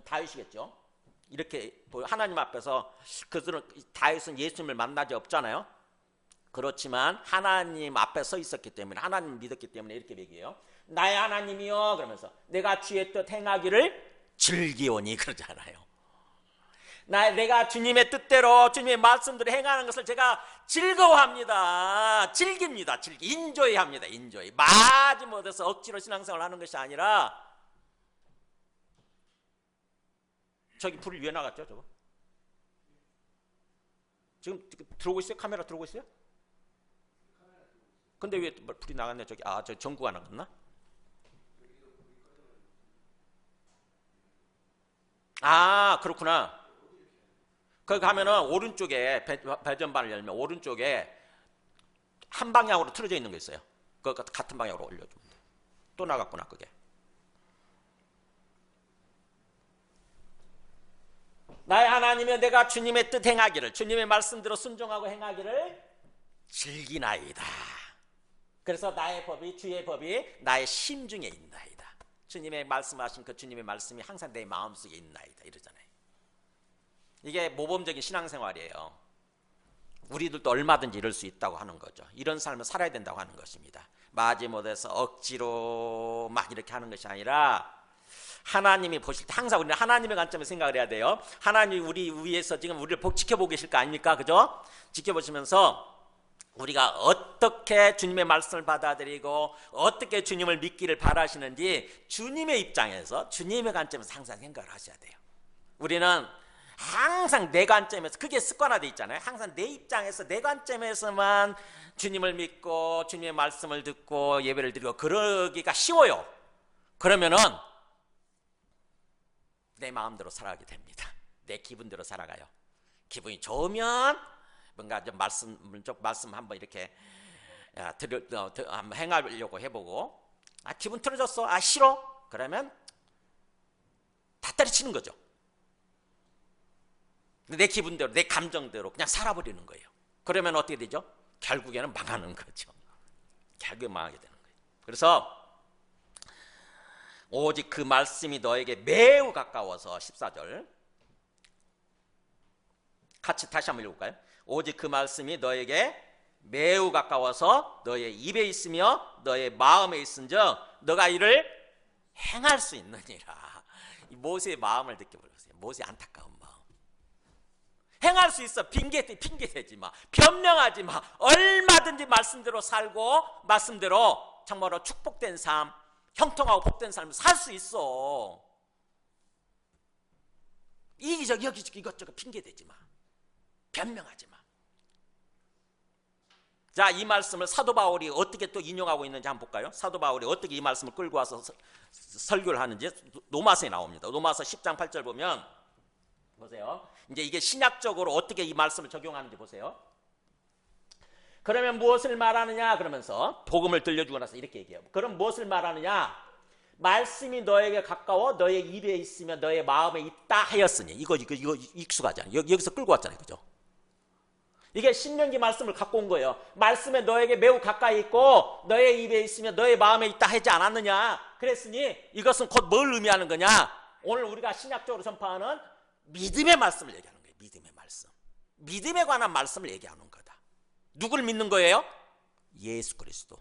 다윗이겠죠. 이렇게 하나님 앞에서 그들은 다윗은 예수님을 만나지 없잖아요. 그렇지만 하나님 앞에 서 있었기 때문에 하나님을 믿었기 때문에 이렇게 얘기해요. 나의 하나님이여 그러면서 내가 주의 뜻 행하기를 즐기오니 그러잖아요. 내가 주님의 뜻대로 주님의 말씀대로 행하는 것을 제가 즐거워합니다. 즐깁니다. 인조이합니다. 인조이. 마지 못해서 억지로 신앙생활을 하는 것이 아니라 저기 불이 왜 나갔죠? 저거 지금 들어오고 있어요? 카메라 들어오고 있어요? 근데 왜 불이 나갔네? 저기 저 전구가 나갔나? 그렇구나. 거기 가면은 오른쪽에 배전반을 열면 오른쪽에 한 방향으로 틀어져 있는 거 있어요. 그거 같은 방향으로 올려주면 돼. 또 나갔구나 그게. 나의 하나님이여 내가 주님의 뜻 행하기를 주님의 말씀대로 순종하고 행하기를 즐기나이다. 그래서 나의 법이 주의 법이 나의 심중에 있나이다. 주님의 말씀하신 그 주님의 말씀이 항상 내 마음속에 있나이다 이러잖아요. 이게 모범적인 신앙생활이에요. 우리들도 얼마든지 이럴 수 있다고 하는 거죠. 이런 삶을 살아야 된다고 하는 것입니다. 마지못해서 억지로 막 이렇게 하는 것이 아니라 하나님이 보실 때 항상 우리는 하나님의 관점에서 생각을 해야 돼요. 하나님이 우리 위에서 지금 우리를 지켜보고 계실 거 아닙니까? 그죠? 지켜보시면서 우리가 어떻게 주님의 말씀을 받아들이고 어떻게 주님을 믿기를 바라시는지 주님의 입장에서 주님의 관점에서 항상 생각을 하셔야 돼요. 우리는 항상 내 관점에서 그게 습관화되어 있잖아요. 항상 내 입장에서 내 관점에서만 주님을 믿고 주님의 말씀을 듣고 예배를 드리고 그러기가 쉬워요. 그러면은 내 마음대로 살아가게 됩니다. 내 기분대로 살아가요. 기분이 좋으면 뭔가 좀 말씀 한번 이렇게 한번 행하려고 해보고 기분 틀어졌어. 싫어. 그러면 다 때려치는 거죠. 내 기분대로 내 감정대로 그냥 살아버리는 거예요. 그러면 어떻게 되죠? 결국에는 망하는 거죠. 결국에 망하게 되는 거예요. 그래서 오직 그 말씀이 너에게 매우 가까워서 14절 같이 다시 한번 읽어볼까요? 오직 그 말씀이 너에게 매우 가까워서 너의 입에 있으며 너의 마음에 있은즉 너가 이를 행할 수 있느니라. 이 모세의 마음을 느껴보세요. 모세의 안타까운 마음. 행할 수 있어. 핑계대지 마. 변명하지 마. 얼마든지 말씀대로 살고 말씀대로 정말로 축복된 삶, 형통하고 복된 삶을 살 수 있어. 이기저기 여기저기 이것저것 핑계대지 마. 변명하지 마. 자, 이 말씀을 사도 바울이 어떻게 또 인용하고 있는지 한번 볼까요? 사도 바울이 어떻게 이 말씀을 끌고 와서 설교를 하는지 로마서에 나옵니다. 로마서 10장 8절 보면 보세요. 이제 이게 신약적으로 어떻게 이 말씀을 적용하는지 보세요. 그러면 무엇을 말하느냐 그러면서 복음을 들려주고 나서 이렇게 얘기해요. 그럼 무엇을 말하느냐? 말씀이 너에게 가까워 너의 입에 있으며 너의 마음에 있다 하였으니 이거 익숙하잖아요. 여기서 끌고 왔잖아요. 그죠? 이게 신명기 말씀을 갖고 온 거예요. 말씀에 너에게 매우 가까이 있고 너의 입에 있으며 너의 마음에 있다 하지 않았느냐. 그랬으니 이것은 곧 뭘 의미하는 거냐. 오늘 우리가 신약적으로 전파하는 믿음의 말씀을 얘기하는 거예요. 믿음의 말씀. 믿음에 관한 말씀을 얘기하는 거다. 누구를 믿는 거예요? 예수 그리스도.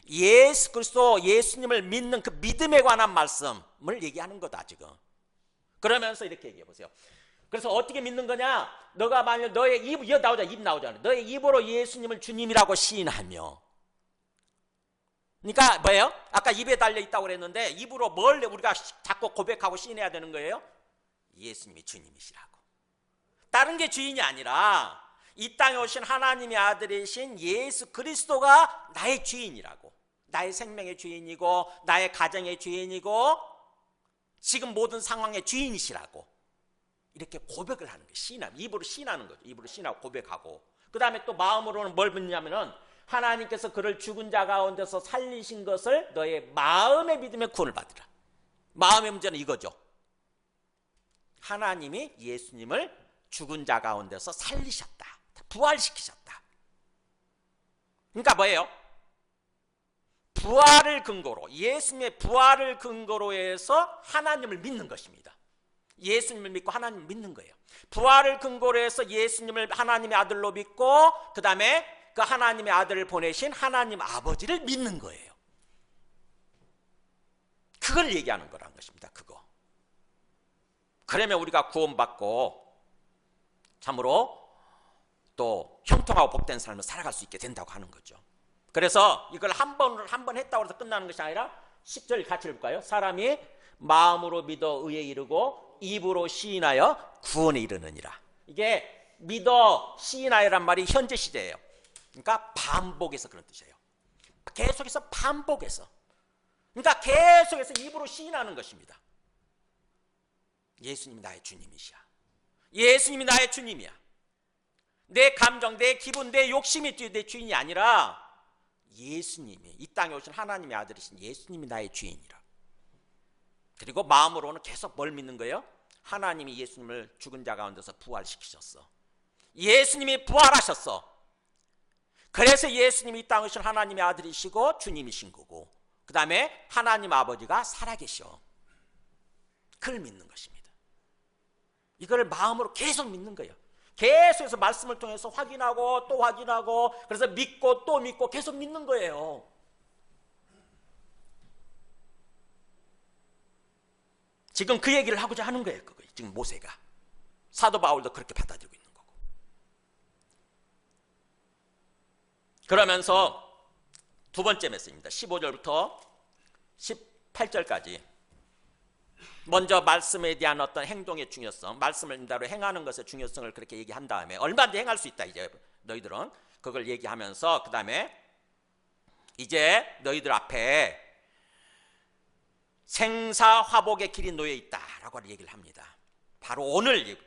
예수 그리스도 예수님을 믿는 그 믿음에 관한 말씀을 얘기하는 거다 지금. 그러면서 이렇게 얘기해 보세요. 그래서 어떻게 믿는 거냐? 너가 만약 너의 입 나오잖아요. 너의 입으로 예수님을 주님이라고 시인하며. 그러니까 뭐예요? 아까 입에 달려 있다고 그랬는데 입으로 뭘 우리가 자꾸 고백하고 시인해야 되는 거예요? 예수님이 주님이시라고. 다른 게 주인이 아니라 이 땅에 오신 하나님의 아들이신 예수 그리스도가 나의 주인이라고. 나의 생명의 주인이고 나의 가정의 주인이고 지금 모든 상황의 주인이시라고. 이렇게 고백을 하는 거예요. 입으로 시인하는 거죠. 입으로 시인하고 고백하고, 그 다음에 또 마음으로는 뭘 믿냐면은 하나님께서 그를 죽은 자 가운데서 살리신 것을 너의 마음에 믿으며 구원을 받으라. 마음의 문제는 이거죠. 하나님이 예수님을 죽은 자 가운데서 살리셨다, 부활시키셨다. 그러니까 뭐예요? 부활을 근거로, 예수님의 부활을 근거로 해서 하나님을 믿는 것입니다. 예수님을 믿고 하나님을 믿는 거예요. 부활을 근거로 해서 예수님을 하나님의 아들로 믿고, 그 다음에 그 하나님의 아들을 보내신 하나님 아버지를 믿는 거예요. 그걸 얘기하는 거란 것입니다. 그거. 그러면 우리가 구원받고 참으로 또 형통하고 복된 삶을 살아갈 수 있게 된다고 하는 거죠. 그래서 이걸 한 번 했다고 해서 끝나는 것이 아니라 10절 같이 읽을까요? 사람이 마음으로 믿어 의에 이르고 입으로 시인하여 구원에 이르느니라. 이게 믿어 시인하여란 말이 현재 시제예요. 그러니까 반복해서 그런 뜻이에요. 계속해서 반복해서. 그러니까 계속해서 입으로 시인하는 것입니다. 예수님이 나의 주님이시야. 예수님이 나의 주님이야. 내 감정, 내 기분, 내 욕심이 내 주인이 아니라 예수님이, 이 땅에 오신 하나님의 아들이신 예수님이 나의 주인이라. 그리고 마음으로는 계속 뭘 믿는 거예요? 하나님이 예수님을 죽은 자 가운데서 부활시키셨어. 예수님이 부활하셨어. 그래서 예수님이 이 땅에 오신 하나님의 아들이시고 주님이신 거고, 그 다음에 하나님 아버지가 살아계셔. 그걸 믿는 것입니다. 이걸 마음으로 계속 믿는 거예요. 계속해서 말씀을 통해서 확인하고 또 확인하고, 그래서 믿고 또 믿고 계속 믿는 거예요. 지금 그 얘기를 하고자 하는 거예요. 그거예요. 지금 모세가. 사도 바울도 그렇게 받아들이고 있는 거고. 그러면서 두 번째 메시지입니다. 15절부터 18절까지. 먼저 말씀에 대한 어떤 행동의 중요성, 말씀을 인다로 행하는 것의 중요성을 그렇게 얘기한 다음에 얼마든지 행할 수 있다. 이제 너희들은 그걸 얘기하면서 그 다음에 이제 너희들 앞에 생사화복의 길이 놓여 있다라고 얘기를 합니다. 바로 오늘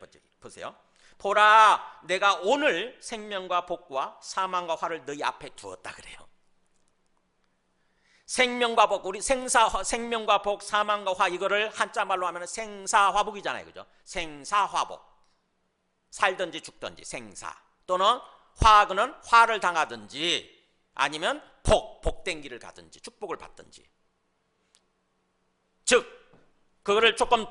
보세요. 보라, 내가 오늘 생명과 복과 사망과 화를 너희 앞에 두었다 그래요. 생명과 복, 우리 생명과 복, 사망과 화, 이거를 한자 말로 하면 생사화복이잖아요. 그죠? 생사화복. 살든지 죽든지 생사. 또는 화는 화를 당하든지 아니면 복된 길을 가든지 축복을 받든지. 즉, 그거를 조금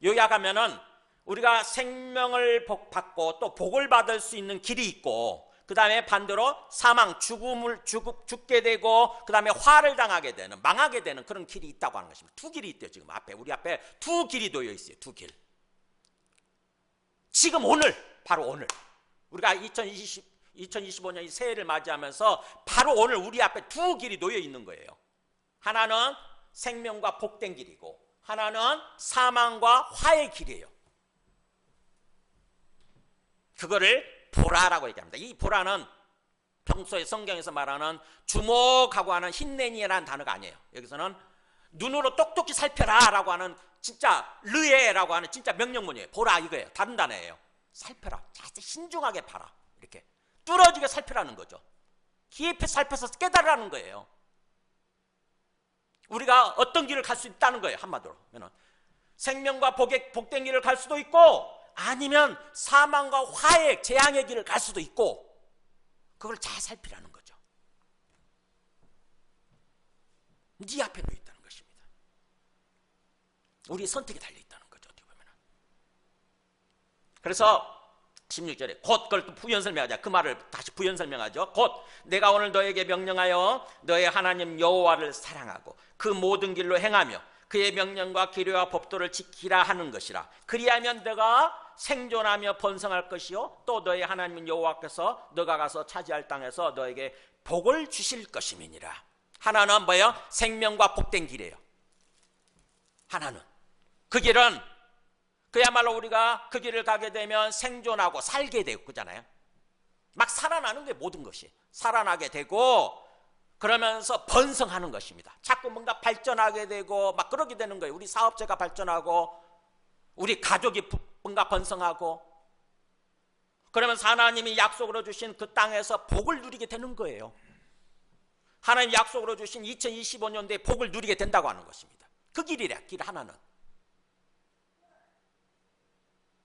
요약하면은 우리가 생명을 받고 또 복을 받을 수 있는 길이 있고, 그 다음에 반대로 사망, 죽게 되고, 그 다음에 화를 당하게 되는, 망하게 되는 그런 길이 있다고 하는 것입니다. 두 길이 있대요. 지금 우리 앞에 두 길이 놓여 있어요. 두 길. 지금 오늘, 바로 오늘. 우리가 2025년 이 새해를 맞이하면서 바로 오늘 우리 앞에 두 길이 놓여 있는 거예요. 하나는 생명과 복된 길이고, 하나는 사망과 화의 길이에요. 그거를 보라라고 얘기합니다. 이 보라는 평소에 성경에서 말하는 주목하고 하는 힘내니라는 단어가 아니에요. 여기서는 눈으로 똑똑히 살펴라라고 하는 진짜 르에라고 하는 진짜 명령문이에요. 보라 이거예요. 다른 단어예요. 살펴라. 자세히 신중하게 봐라. 이렇게 뚫어지게 살펴라는 거죠. 깊이 살펴서 깨달으라는 거예요. 우리가 어떤 길을 갈 수 있다는 거예요. 한마디로 생명과 복된 길을 갈 수도 있고, 아니면 사망과 화의 재앙의 길을 갈 수도 있고, 그걸 잘 살피라는 거죠. 네 앞에 놓여 있다는 것입니다. 우리의 선택이 달려 있다는 거죠. 어떻게 보면. 그래서 16절에 곧, 그걸 또 부연 설명하자. 그 말을 다시 부연 설명하죠. 곧 내가 오늘 너에게 명령하여 너의 하나님 여호와를 사랑하고 그 모든 길로 행하며 그의 명령과 기례와 법도를 지키라 하는 것이라. 그리하면 너가 생존하며 번성할 것이요 또 너의 하나님 여호와께서 너가 가서 차지할 땅에서 너에게 복을 주실 것임이니라. 하나는 뭐예요? 생명과 복된 길이에요. 하나는 그 길은 그야말로 우리가 그 길을 가게 되면 생존하고 살게 되고 그잖아요. 막 살아나는 게 모든 것이 살아나게 되고, 그러면서 번성하는 것입니다. 자꾸 뭔가 발전하게 되고 막 그러게 되는 거예요. 우리 사업체가 발전하고 우리 가족이 뭔가 번성하고, 그러면서 하나님이 약속으로 주신 그 땅에서 복을 누리게 되는 거예요. 하나님 약속으로 주신 2025년도에 복을 누리게 된다고 하는 것입니다. 그 길이래, 길 하나는.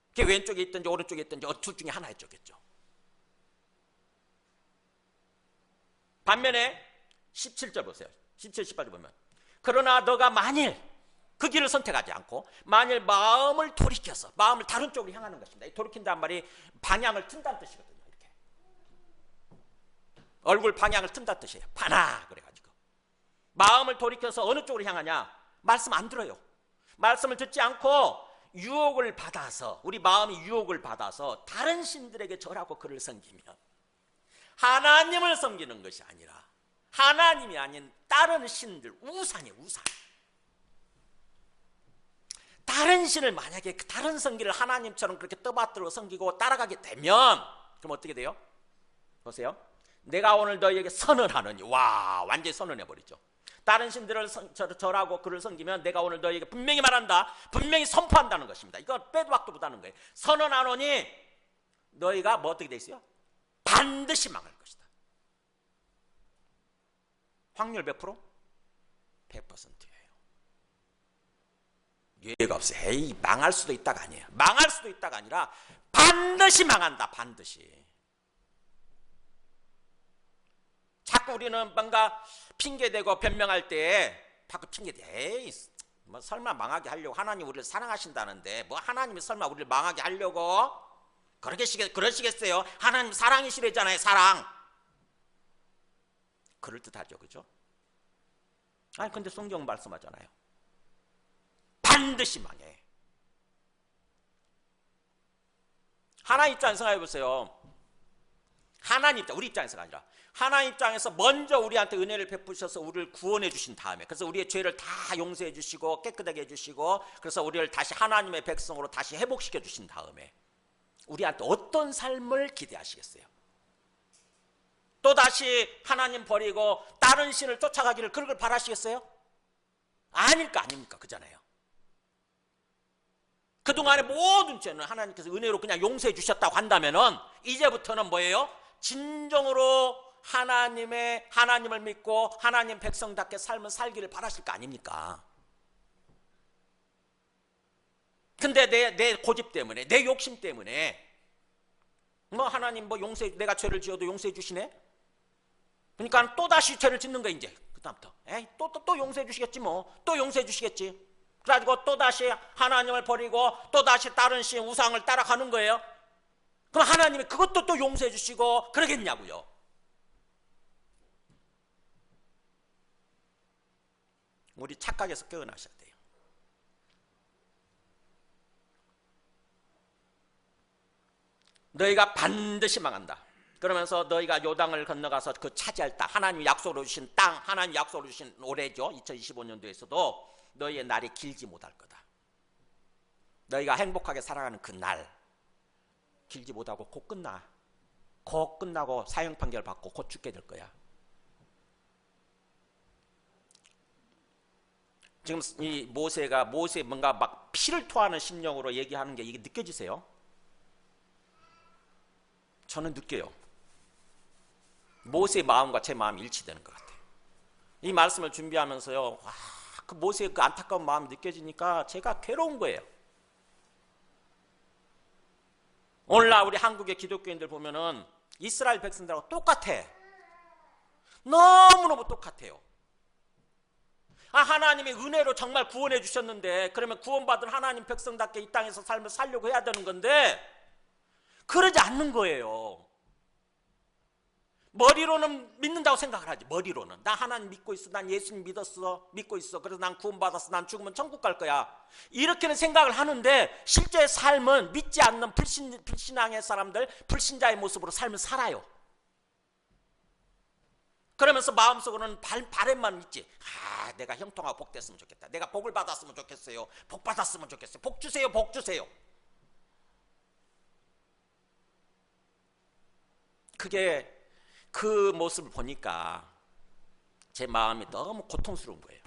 그게 왼쪽에 있든지 오른쪽에 있든지 둘 중에 하나의 쪽이겠죠. 반면에 17절 보세요. 17, 18절 보면, 그러나 너가 만일 그 길을 선택하지 않고 만일 마음을 돌이켜서 마음을 다른 쪽으로 향하는 것입니다. 돌이킨다는 말이 방향을 튼다는 뜻이거든요. 이렇게 얼굴 방향을 튼다는 뜻이에요. 파나 그래가지고 마음을 돌이켜서 어느 쪽으로 향하냐? 말씀 안 들어요. 말씀을 듣지 않고 유혹을 받아서, 우리 마음이 유혹을 받아서 다른 신들에게 절하고 그를 섬기면, 하나님을 섬기는 것이 아니라 하나님이 아닌 다른 신들, 우상이에요. 우상. 다른 신을 만약에 그 다른 성기를 하나님처럼 그렇게 떠받들어 섬기고 따라가게 되면, 그럼 어떻게 돼요? 보세요. 내가 오늘 너희에게 선언하느니, 와, 완전히 선언해버리죠. 다른 신들을 절하고 그를 섬기면 내가 오늘 너희에게 분명히 말한다, 분명히 선포한다는 것입니다. 이거 빼도 박도 못하는 거예요. 선언하노니 너희가 뭐 어떻게 돼 있어요? 반드시 망할 것이다. 확률 몇 프로? 100%예요. 예가 없어요. 에이, 망할 수도 있다가 아니에요. 망할 수도 있다가 아니라 반드시 망한다. 반드시. 자꾸 우리는 뭔가 핑계대고 변명할 때 자꾸 핑계대. 에이, 뭐 설마 망하게 하려고, 하나님 우리를 사랑하신다는데 뭐 하나님이 설마 우리를 망하게 하려고 그러시겠어요? 하나님 사랑이시래잖아요. 사랑. 그럴듯하죠. 그죠? 아니 근데 성경 말씀하잖아요. 반드시 망해. 하나님 입장에서 생각해보세요. 하나님 입장, 우리 입장에서가 아니라 하나님 입장에서 먼저 우리한테 은혜를 베푸셔서 우리를 구원해 주신 다음에, 그래서 우리의 죄를 다 용서해 주시고 깨끗하게 해주시고, 그래서 우리를 다시 하나님의 백성으로 다시 회복시켜 주신 다음에 우리한테 어떤 삶을 기대하시겠어요? 또다시 하나님 버리고 다른 신을 쫓아가기를 그걸 바라시겠어요? 아닐 거 아닙니까? 그잖아요. 그동안의 모든 죄는 하나님께서 은혜로 그냥 용서해 주셨다고 한다면은 이제부터는 뭐예요? 진정으로 하나님을 믿고 하나님 백성답게 삶을 살기를 바라실 거 아닙니까? 근데 내 고집 때문에, 내 욕심 때문에 뭐 하나님 뭐 내가 죄를 지어도 용서해 주시네? 그러니까 또 다시 죄를 짓는 거야. 이제 그다음부터 에이, 또 용서해 주시겠지, 뭐 또 용서해 주시겠지. 그래가지고 또 다시 하나님을 버리고 또 다시 다른 신 우상을 따라가는 거예요. 그럼 하나님이 그것도 또 용서해 주시고 그러겠냐고요. 우리 착각에서 깨어나셔야 돼요. 너희가 반드시 망한다. 그러면서 너희가 요단을 건너가서 그 차지할 땅, 하나님 약속으로 주신 땅, 하나님 약속으로 주신 올해죠. 2025년도에서도 너희의 날이 길지 못할 거다. 너희가 행복하게 살아가는 그 날 길지 못하고 곧 끝나. 곧 끝나고 사형 판결 받고 곧 죽게 될 거야. 지금 이 모세 뭔가 막 피를 토하는 심령으로 얘기하는 게 이게 느껴지세요? 저는 느껴요. 모세의 마음과 제 마음이 일치되는 것 같아요. 이 말씀을 준비하면서요, 와, 그 모세의 그 안타까운 마음이 느껴지니까 제가 괴로운 거예요. 오늘날 우리 한국의 기독교인들 보면은 이스라엘 백성들하고 똑같아. 너무너무 똑같아요. 하나님이 은혜로 정말 구원해 주셨는데, 그러면 구원받은 하나님 백성답게 이 땅에서 삶을 살려고 해야 되는 건데 그러지 않는 거예요. 머리로는 믿는다고 생각을 하지. 머리로는 나 하나님 믿고 있어, 난 예수님 믿고 있어, 그래서 난 구원받았어, 난 죽으면 천국 갈 거야, 이렇게는 생각을 하는데 실제 삶은 믿지 않는 불신앙의 사람들, 불신자의 모습으로 삶을 살아요. 그러면서 마음속으로는 바램만 있지. 내가 형통하고 복 됐으면 좋겠다, 내가 복을 받았으면 좋겠어요, 복 받았으면 좋겠어요, 복 주세요, 복 주세요. 그게 그 모습을 보니까 제 마음이 너무 고통스러운 거예요.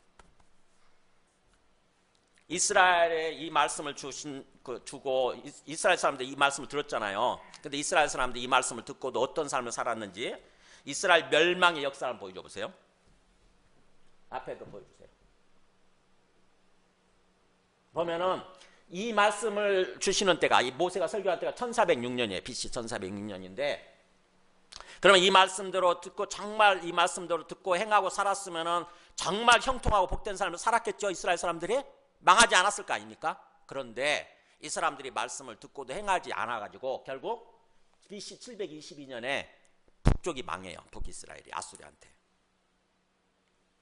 이스라엘에 이 말씀을 주고 이스라엘 사람들 이 말씀을 들었잖아요. 근데 이스라엘 사람들 이 말씀을 듣고도 어떤 삶을 살았는지 이스라엘 멸망의 역사를 보여줘 보세요. 앞에 거 보여주세요. 보면은 이 말씀을 주시는 때가 이 모세가 설교한 때가 1406년이에요. BC 1406년인데 그러면 이 말씀대로 듣고 정말 이 말씀대로 듣고 행하고 살았으면은 정말 형통하고 복된 삶을 살았겠죠. 이스라엘 사람들이 망하지 않았을 거 아닙니까? 그런데 이 사람들이 말씀을 듣고도 행하지 않아가지고 결국 BC 722년에 북쪽이 망해요. 북이스라엘이 아수리한테.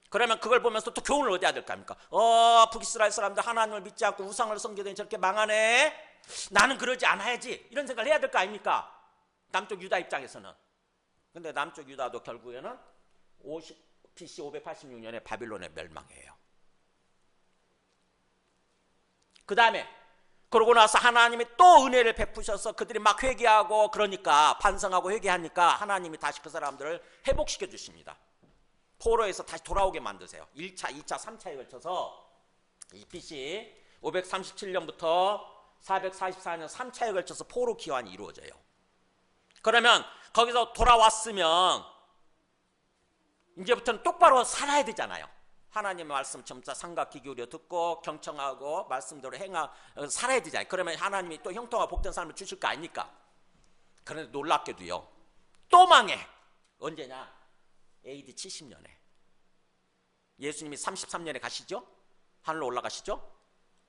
그러면 그걸 보면서 또 교훈을 얻어야 될 거 아닙니까? 북이스라엘 사람들 하나님을 믿지 않고 우상을 섬기더니 저렇게 망하네. 나는 그러지 않아야지. 이런 생각을 해야 될 거 아닙니까? 남쪽 유다 입장에서는. 근데 남쪽 유다도 결국에는 BC 586년에 바빌론에 멸망해요. 그 다음에 그러고 나서 하나님이 또 은혜를 베푸셔서 그들이 막 회개하고 그러니까 반성하고 회개하니까 하나님이 다시 그 사람들을 회복시켜 주십니다. 포로에서 다시 돌아오게 만드세요. 1차, 2차, 3차에 걸쳐서 이 BC 537년부터 444년 3차에 걸쳐서 포로 기환이 이루어져요. 그러면 거기서 돌아왔으면 이제부터는 똑바로 살아야 되잖아요. 하나님의 말씀 점차 삼각 귀 기울여 듣고 경청하고 말씀대로 살아야 되잖아요. 그러면 하나님이 또 형통하고 복된 삶을 주실 거 아닙니까? 그런데 놀랍게도요. 또 망해. 언제냐? AD 70년에. 예수님이 33년에 가시죠? 하늘로 올라가시죠?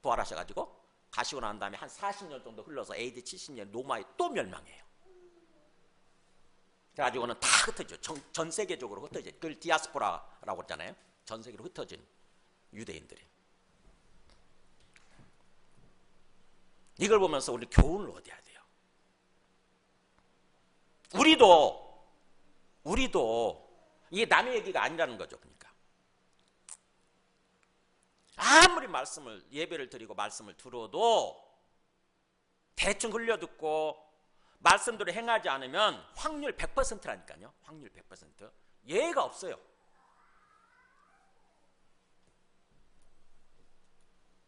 부활하셔가지고 가시고 난 다음에 한 40년 정도 흘러서 AD 70년 로마에 또 멸망해요. 그래가지고는 다 흩어져. 전 세계적으로 흩어져. 그걸 디아스포라라고 그러잖아요. 전 세계로 흩어진 유대인들이. 이걸 보면서 우리 교훈을 얻어야 돼요. 우리도 이게 남의 얘기가 아니라는 거죠. 그러니까 아무리 말씀을 예배를 드리고 말씀을 들어도 대충 흘려듣고 말씀대로 행하지 않으면 확률 100%라니까요. 확률 100%. 예외가 없어요.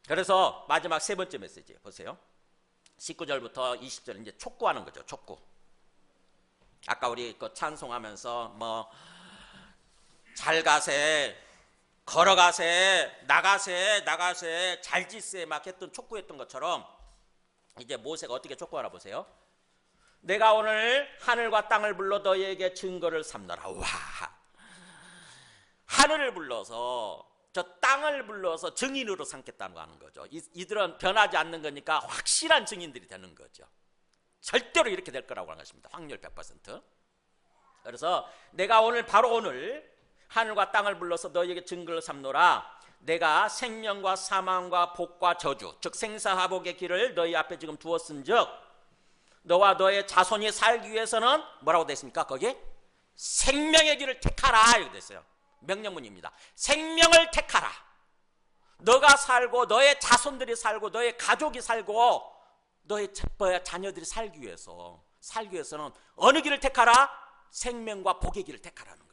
그래서 마지막 세 번째 메시지 보세요. 19절부터 20절 이제 촉구하는 거죠. 촉구. 아까 우리 그 찬송하면서 뭐 잘 가세, 걸어가세, 나가세, 잘 짓세 막 했던 촉구했던 것처럼 이제 모세가 어떻게 촉구하나 보세요. 내가 오늘 하늘과 땅을 불러 너희에게 증거를 삼노라. 와, 하늘을 불러서 저 땅을 불러서 증인으로 삼겠다는 거 하는 거죠. 이들은 변하지 않는 거니까 확실한 증인들이 되는 거죠. 절대로 이렇게 될 거라고 하는 것입니다. 확률 100%. 그래서 내가 바로 오늘 하늘과 땅을 불러서 너희에게 증거를 삼노라. 내가 생명과 사망과 복과 저주, 즉 생사화복의 길을 너희 앞에 지금 두었은즉 너와 너의 자손이 살기 위해서는 뭐라고 됐습니까? 거기에 생명의 길을 택하라 이렇게 됐어요. 명령문입니다. 생명을 택하라. 너가 살고 너의 자손들이 살고 너의 가족이 살고 너의 자녀들이 살기 위해서는 어느 길을 택하라? 생명과 복의 길을 택하라는 것입니다.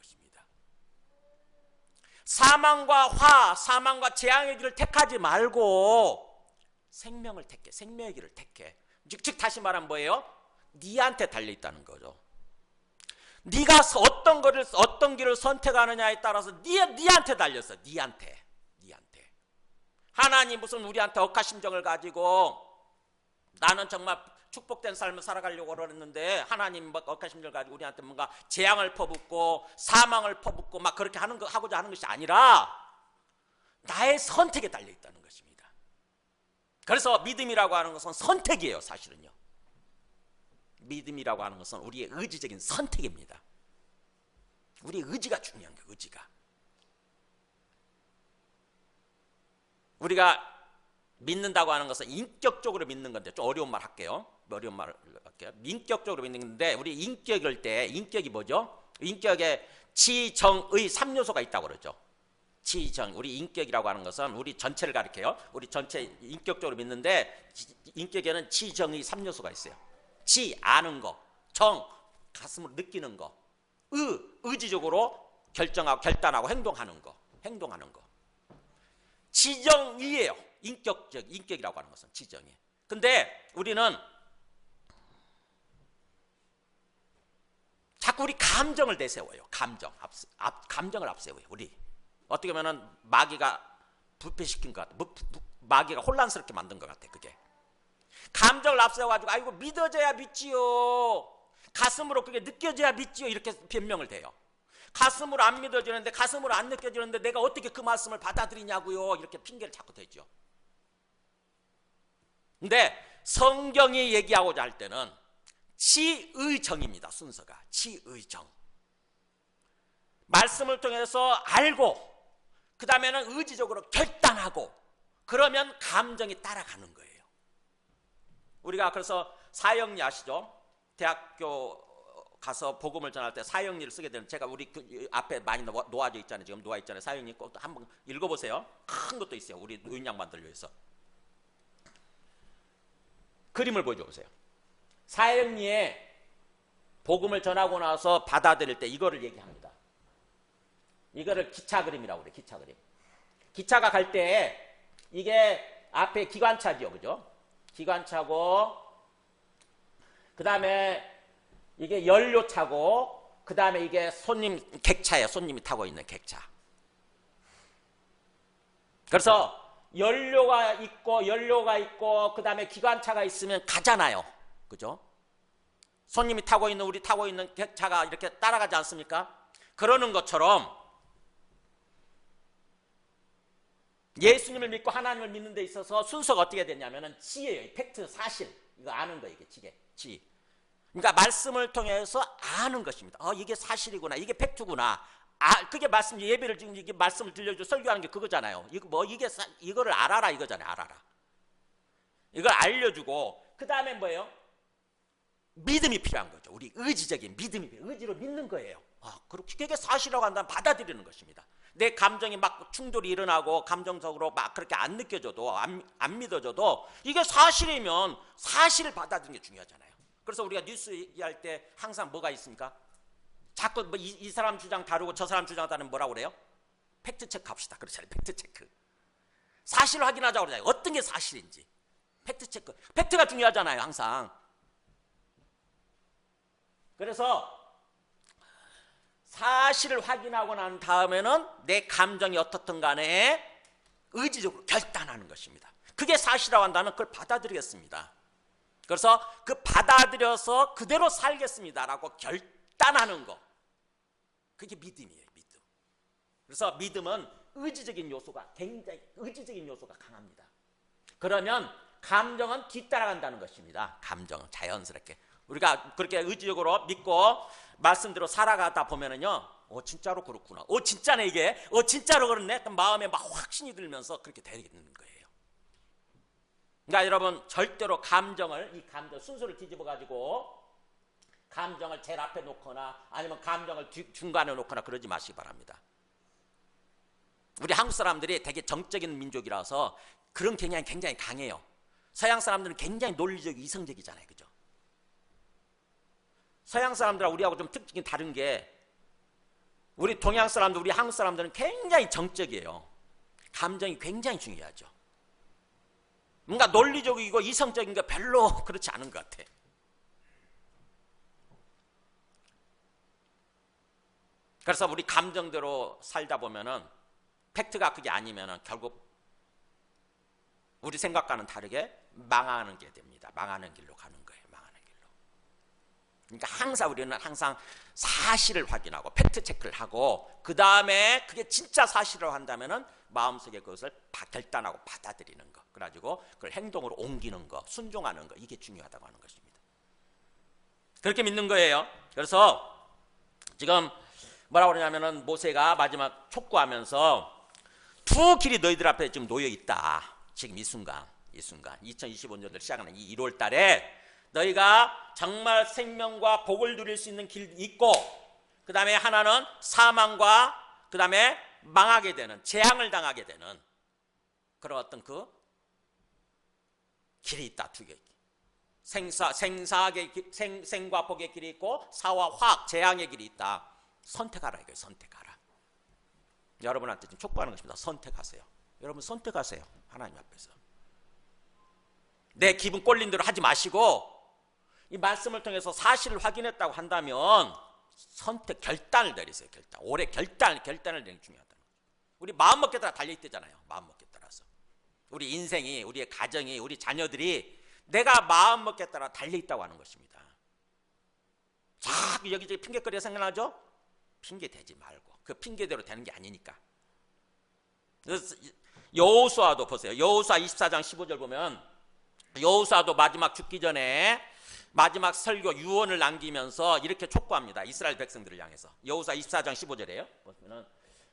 사망과 재앙의 길을 택하지 말고 생명을 택해. 생명의 길을 택해. 즉 다시 말하면 뭐예요? 네한테 달려있다는 거죠. 네가 어떤 길을 선택하느냐에 따라서 네한테 달렸어. 네한테. 하나님 무슨 우리한테 억하심정을 가지고 나는 정말 축복된 삶을 살아가려고 그러는데 하나님 억하심정을 가지고 우리한테 뭔가 재앙을 퍼붓고 사망을 퍼붓고 막 그렇게 하고자 하는 것이 아니라 나의 선택에 달려있다는 것입니다. 그래서 믿음이라고 하는 것은 선택이에요. 사실은요. 믿음이라고 하는 것은 우리의 의지적인 선택입니다. 우리의 의지가 중요한 거예요. 의지가. 우리가 믿는다고 하는 것은 인격적으로 믿는 건데 좀 어려운 말 할게요. 인격적으로 믿는 건데 우리 인격일 때 인격이 뭐죠? 인격에 지정의 3요소가 있다고 그러죠. 우리 인격이라고 하는 것은 우리 전체를 가리켜요. 우리 전체 인격적으로 믿는데 인격에는 지정의 3요소가 있어요. 지, 아는 거, 정, 가슴으로 느끼는 거, 의지적으로 결단하고 행동하는 거. 지정의예요. 인격이라고 하는 것은 지정이. 근데 우리는 자꾸 우리 감정을 내세워요. 감정을 앞세워요. 우리 어떻게 보면은 마귀가 부패시킨 것 같아. 마귀가 혼란스럽게 만든 것 같아. 그게 감정을 앞세워가지고 아이고 믿어져야 믿지요. 가슴으로 그게 느껴져야 믿지요. 이렇게 변명을 대요. 가슴으로 안 믿어지는데, 가슴으로 안 느껴지는데 내가 어떻게 그 말씀을 받아들이냐고요. 이렇게 핑계를 자꾸 대죠. 근데 성경이 얘기하고자 할 때는 치의정입니다. 순서가 치의정. 말씀을 통해서 알고 그 다음에는 의지적으로 결단하고 그러면 감정이 따라가는 거예요. 우리가 그래서 사형리 아시죠? 대학교 가서 복음을 전할 때 사형리를 쓰게 되는, 제가 우리 그 앞에 많이 놓아져 있잖아요. 지금 놓아 있잖아요. 사형리 꼭 한번 읽어보세요. 큰 것도 있어요. 우리 노인 양반들 위해서. 그림을 보여줘보세요. 사형리에 복음을 전하고 나서 받아들일 때 이거를 얘기합니다. 이거를 기차 그림이라고 그래. 기차 그림. 기차가 갈 때 이게 앞에 기관차죠, 그죠? 기관차고 그 다음에 이게 연료차고 그 다음에 이게 손님 객차예요. 손님이 타고 있는 객차. 그래서 연료가 있고 그 다음에 기관차가 있으면 가잖아요. 그죠? 손님이 타고 있는, 우리 타고 있는 객차가 이렇게 따라가지 않습니까? 그러는 것처럼 예수님을 믿고 하나님을 믿는 데 있어서 순서가 어떻게 되냐면은 지예요. 팩트, 사실. 이거 아는 거예요. 이게 지. 그러니까 말씀을 통해서 아는 것입니다. 이게 사실이구나. 이게 팩트구나. 그게 말씀, 예배를 지금 이게 말씀을 들려주고 설교하는 게 그거잖아요. 이거를 알아라 이거잖아요. 알아라. 이걸 알려주고 그 다음에 뭐예요? 믿음이 필요한 거죠. 우리 의지적인 믿음이 필요해요. 의지로 믿는 거예요. 그게 사실이라고 한다면 받아들이는 것입니다. 내 감정이 막 충돌이 일어나고 감정적으로 막 그렇게 안 느껴져도 안 믿어져도 이게 사실이면 사실을 받아들이는 게 중요하잖아요. 그래서 우리가 뉴스 얘기할 때 항상 뭐가 있습니까? 자꾸 뭐 이 사람 주장 다르고 저 사람 주장 다르면 뭐라고 그래요? 팩트 체크 합시다. 그렇잖아요. 팩트 체크. 사실을 확인하자고 그러잖아요. 어떤 게 사실인지. 팩트 체크. 팩트가 중요하잖아요. 항상. 그래서 사실을 확인하고 난 다음에는 내 감정이 어떻든 간에 의지적으로 결단하는 것입니다. 그게 사실이라고 한다면 그걸 받아들이겠습니다. 그래서 그 받아들여서 그대로 살겠습니다라고 결단하는 거. 그게 믿음이에요. 믿음. 그래서 믿음은 의지적인 요소가 강합니다. 그러면 감정은 뒤따라간다는 것입니다. 감정은 자연스럽게. 우리가 그렇게 의지적으로 믿고 말씀대로 살아가다 보면은요, 진짜로 그렇구나. 진짜네 이게. 진짜로 그렇네. 마음에 막 확신이 들면서 그렇게 되는 거예요. 그러니까 여러분 절대로 이 감정 순서를 뒤집어 가지고 감정을 제일 앞에 놓거나 아니면 감정을 중간에 놓거나 그러지 마시기 바랍니다. 우리 한국 사람들이 되게 정적인 민족이라서 그런 경향이 굉장히 강해요. 서양 사람들은 굉장히 논리적이고 이성적이잖아요. 그죠? 서양 사람들하고 우리하고 좀 특징이 다른 게, 우리 동양 사람들, 우리 한국 사람들은 굉장히 정적이에요. 감정이 굉장히 중요하죠. 뭔가 논리적이고 이성적인 게 별로 그렇지 않은 것 같아. 그래서 우리 감정대로 살다 보면은 팩트가 그게 아니면은 결국 우리 생각과는 다르게 망하는 게 됩니다. 망하는 길로 가는 거예요. 망하는 길로. 그러니까 우리는 항상 사실을 확인하고 팩트 체크를 하고 그 다음에 그게 진짜 사실이라고 한다면은 마음속에 그것을 결단하고 받아들이는 거. 그래가지고 그걸 행동으로 옮기는 거, 순종하는 거, 이게 중요하다고 하는 것입니다. 그렇게 믿는 거예요. 그래서 지금 뭐라고 그러냐면은 모세가 마지막 촉구하면서 두 길이 너희들 앞에 지금 놓여 있다. 지금 이 순간 2025년을 시작하는 이 1월 달에 너희가 정말 생명과 복을 누릴 수 있는 길이 있고, 그 다음에 하나는 사망과 그 다음에 망하게 되는, 재앙을 당하게 되는 그런 어떤 그 길이 있다. 두 개. 생과 복의 길이 있고 사와 화학, 재앙의 길이 있다. 선택하라 이거예요. 선택하라. 여러분한테 지금 촉구하는 것입니다. 선택하세요. 여러분 선택하세요. 하나님 앞에서. 내 기분 꼴린 대로 하지 마시고 이 말씀을 통해서 사실을 확인했다고 한다면 선택, 결단을 내리세요. 결단. 올해 결단을 내리는 게 중요하다는 거죠. 우리 마음먹기에 따라 달려있대잖아요. 마음먹기에 따라서. 우리 인생이, 우리의 가정이, 우리 자녀들이 내가 마음먹기에 따라 달려있다고 하는 것입니다. 자꾸 여기저기 핑계거리가 생각나죠? 핑계 대지 말고 그 핑계대로 되는 게 아니니까. 여호수아도 보세요. 여호수아 24장 15절 보면 여호수아도 마지막 죽기 전에 마지막 설교 유언을 남기면서 이렇게 촉구합니다. 이스라엘 백성들을 향해서. 여호수아 24장 15절이에요. 보시면은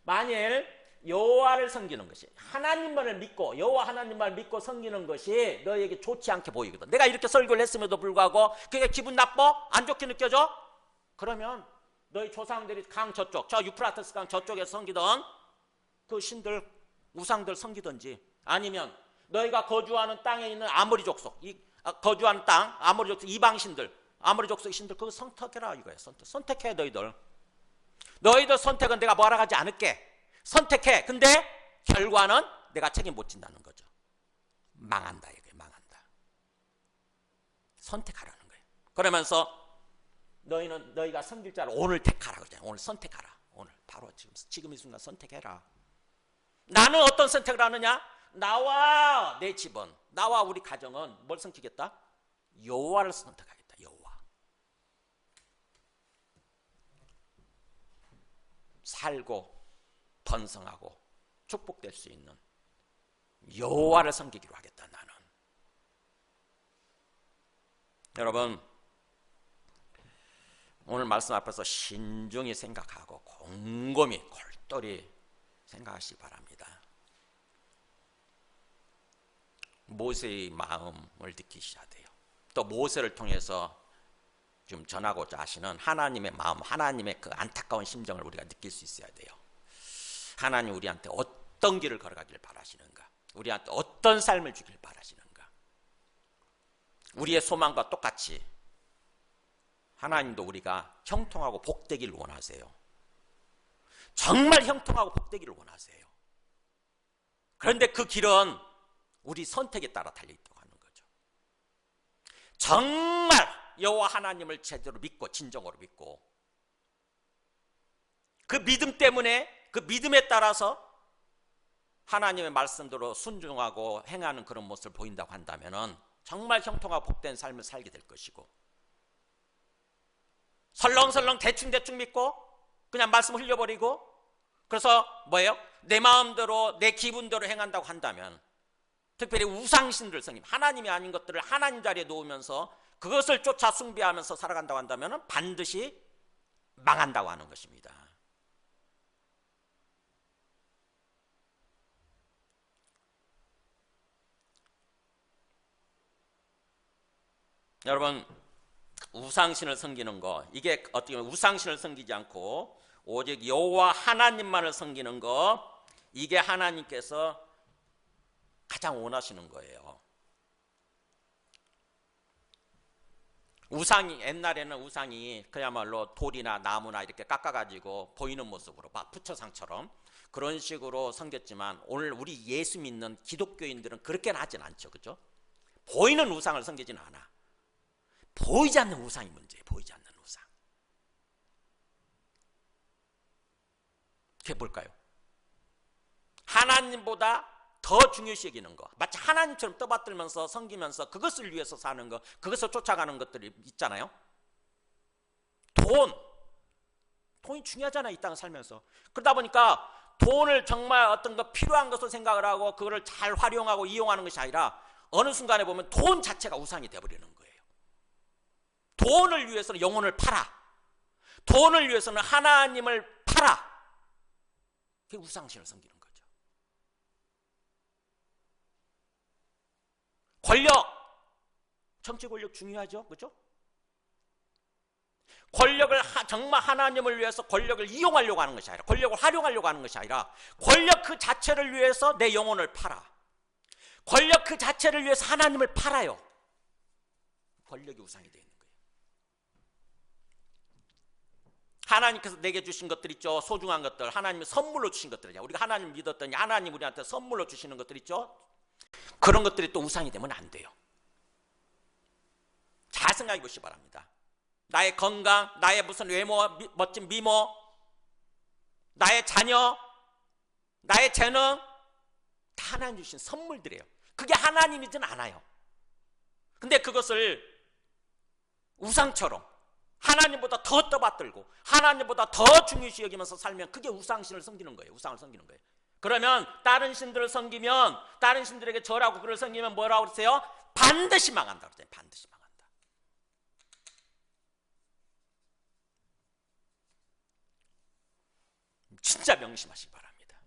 만일 여호와를 섬기는 것이 하나님만을 믿고 여호와 하나님만을 믿고 섬기는 것이 너에게 좋지 않게 보이거든. 내가 이렇게 설교를 했음에도 불구하고 그게 기분 나빠? 안 좋게 느껴져? 그러면 너희 조상들이 강 저쪽, 저 유프라테스 강 저쪽에서 섬기던 그 신들, 우상들 섬기든지 아니면 너희가 거주하는 땅에 있는 아모리 족속, 거주하는 땅, 아모리 족속 이방신들, 아모리 족속의 신들 그거 선택해라 이거야. 선택해 너희들. 너희들 선택은 내가 뭐하러 가지 않을게. 선택해. 근데 결과는 내가 책임 못 진다는 거죠. 망한다 이거예요. 망한다. 선택하라는 거예요. 그러면서 너희가 섬길 자를 오늘 택하라 그러잖아요. 오늘 선택하라. 오늘 바로 지금 이 순간 선택해라. 나는 어떤 선택을 하느냐? 나와 내 집은, 나와 우리 가정은 뭘 선택하겠다? 여호와를 선택하겠다. 여호와. 살고 번성하고 축복될 수 있는 여호와를 섬기기로 하겠다. 나는. 여러분 오늘 말씀 앞에서 신중히 생각하고 곰곰이 골똘히 생각하시기 바랍니다. 모세의 마음을 느끼셔야 돼요. 또 모세를 통해서 좀 전하고자 하시는 하나님의 마음, 하나님의 그 안타까운 심정을 우리가 느낄 수 있어야 돼요. 하나님 우리한테 어떤 길을 걸어가길 바라시는가? 우리한테 어떤 삶을 주길 바라시는가? 우리의 소망과 똑같이 하나님도 우리가 형통하고 복되기를 원하세요. 정말 형통하고 복되기를 원하세요. 그런데 그 길은 우리 선택에 따라 달려있다고 하는 거죠. 정말 여호와 하나님을 제대로 믿고 진정으로 믿고 그 믿음 때문에 그 믿음에 따라서 하나님의 말씀대로 순종하고 행하는 그런 모습을 보인다고 한다면 정말 형통하고 복된 삶을 살게 될 것이고 설렁설렁 대충대충 믿고 그냥 말씀 흘려버리고 그래서 뭐예요? 내 마음대로 내 기분대로 행한다고 한다면 특별히 우상신들 성님 하나님이 아닌 것들을 하나님 자리에 놓으면서 그것을 쫓아 숭배하면서 살아간다고 한다면 반드시 망한다고 하는 것입니다. 여러분 우상신을 섬기는 거 이게 어떻게 보면 우상신을 섬기지 않고 오직 여호와 하나님만을 섬기는 거 이게 하나님께서 가장 원하시는 거예요. 우상이 옛날에는 우상이 그야말로 돌이나 나무나 이렇게 깎아가지고 보이는 모습으로 부처상처럼 그런 식으로 섬겼지만 오늘 우리 예수 믿는 기독교인들은 그렇게는 하진 않죠, 그죠? 보이는 우상을 섬기지는 않아. 보이지 않는 우상이 문제예요. 보이지 않는 우상. 그게 뭘까요? 하나님보다 더 중요시 여기는 거. 마치 하나님처럼 떠받들면서 섬기면서 그것을 위해서 사는 거, 그것을 쫓아가는 것들이 있잖아요. 돈이 중요하잖아요. 이 땅을 살면서. 그러다 보니까 돈을 정말 어떤 거 필요한 것을 생각을 하고 그거를 잘 활용하고 이용하는 것이 아니라 어느 순간에 보면 돈 자체가 우상이 되어버리는 거예요. 돈을 위해서는 영혼을 팔아. 돈을 위해서는 하나님을 팔아. 그게 우상신을 섬기는 거죠. 권력, 정치 권력 중요하죠, 그렇죠? 권력을 정말 하나님을 위해서 권력을 이용하려고 하는 것이 아니라 권력을 활용하려고 하는 것이 아니라 권력 그 자체를 위해서 내 영혼을 팔아. 권력 그 자체를 위해서 하나님을 팔아요. 권력이 우상이 되어 있는 거예요. 하나님께서 내게 주신 것들 있죠. 소중한 것들, 하나님이 선물로 주신 것들이야. 우리가 하나님 믿었더니 하나님 우리한테 선물로 주시는 것들 있죠. 그런 것들이 또 우상이 되면 안 돼요. 잘 생각해 보시기 바랍니다. 나의 건강, 나의 무슨 외모, 멋진 미모, 나의 자녀, 나의 재능, 다 하나님 주신 선물들이에요. 그게 하나님이진 않아요. 근데 그것을 우상처럼 하나님보다 더 떠받들고 하나님보다 더 중요시 여기면서 살면 그게 우상신을 섬기는 거예요. 우상을 섬기는 거예요. 그러면 다른 신들을 섬기면, 다른 신들에게 절하고 그를 섬기면 뭐라고 그러세요? 반드시 망한다 그러잖아요. 반드시 망한다. 진짜 명심하시기 바랍니다.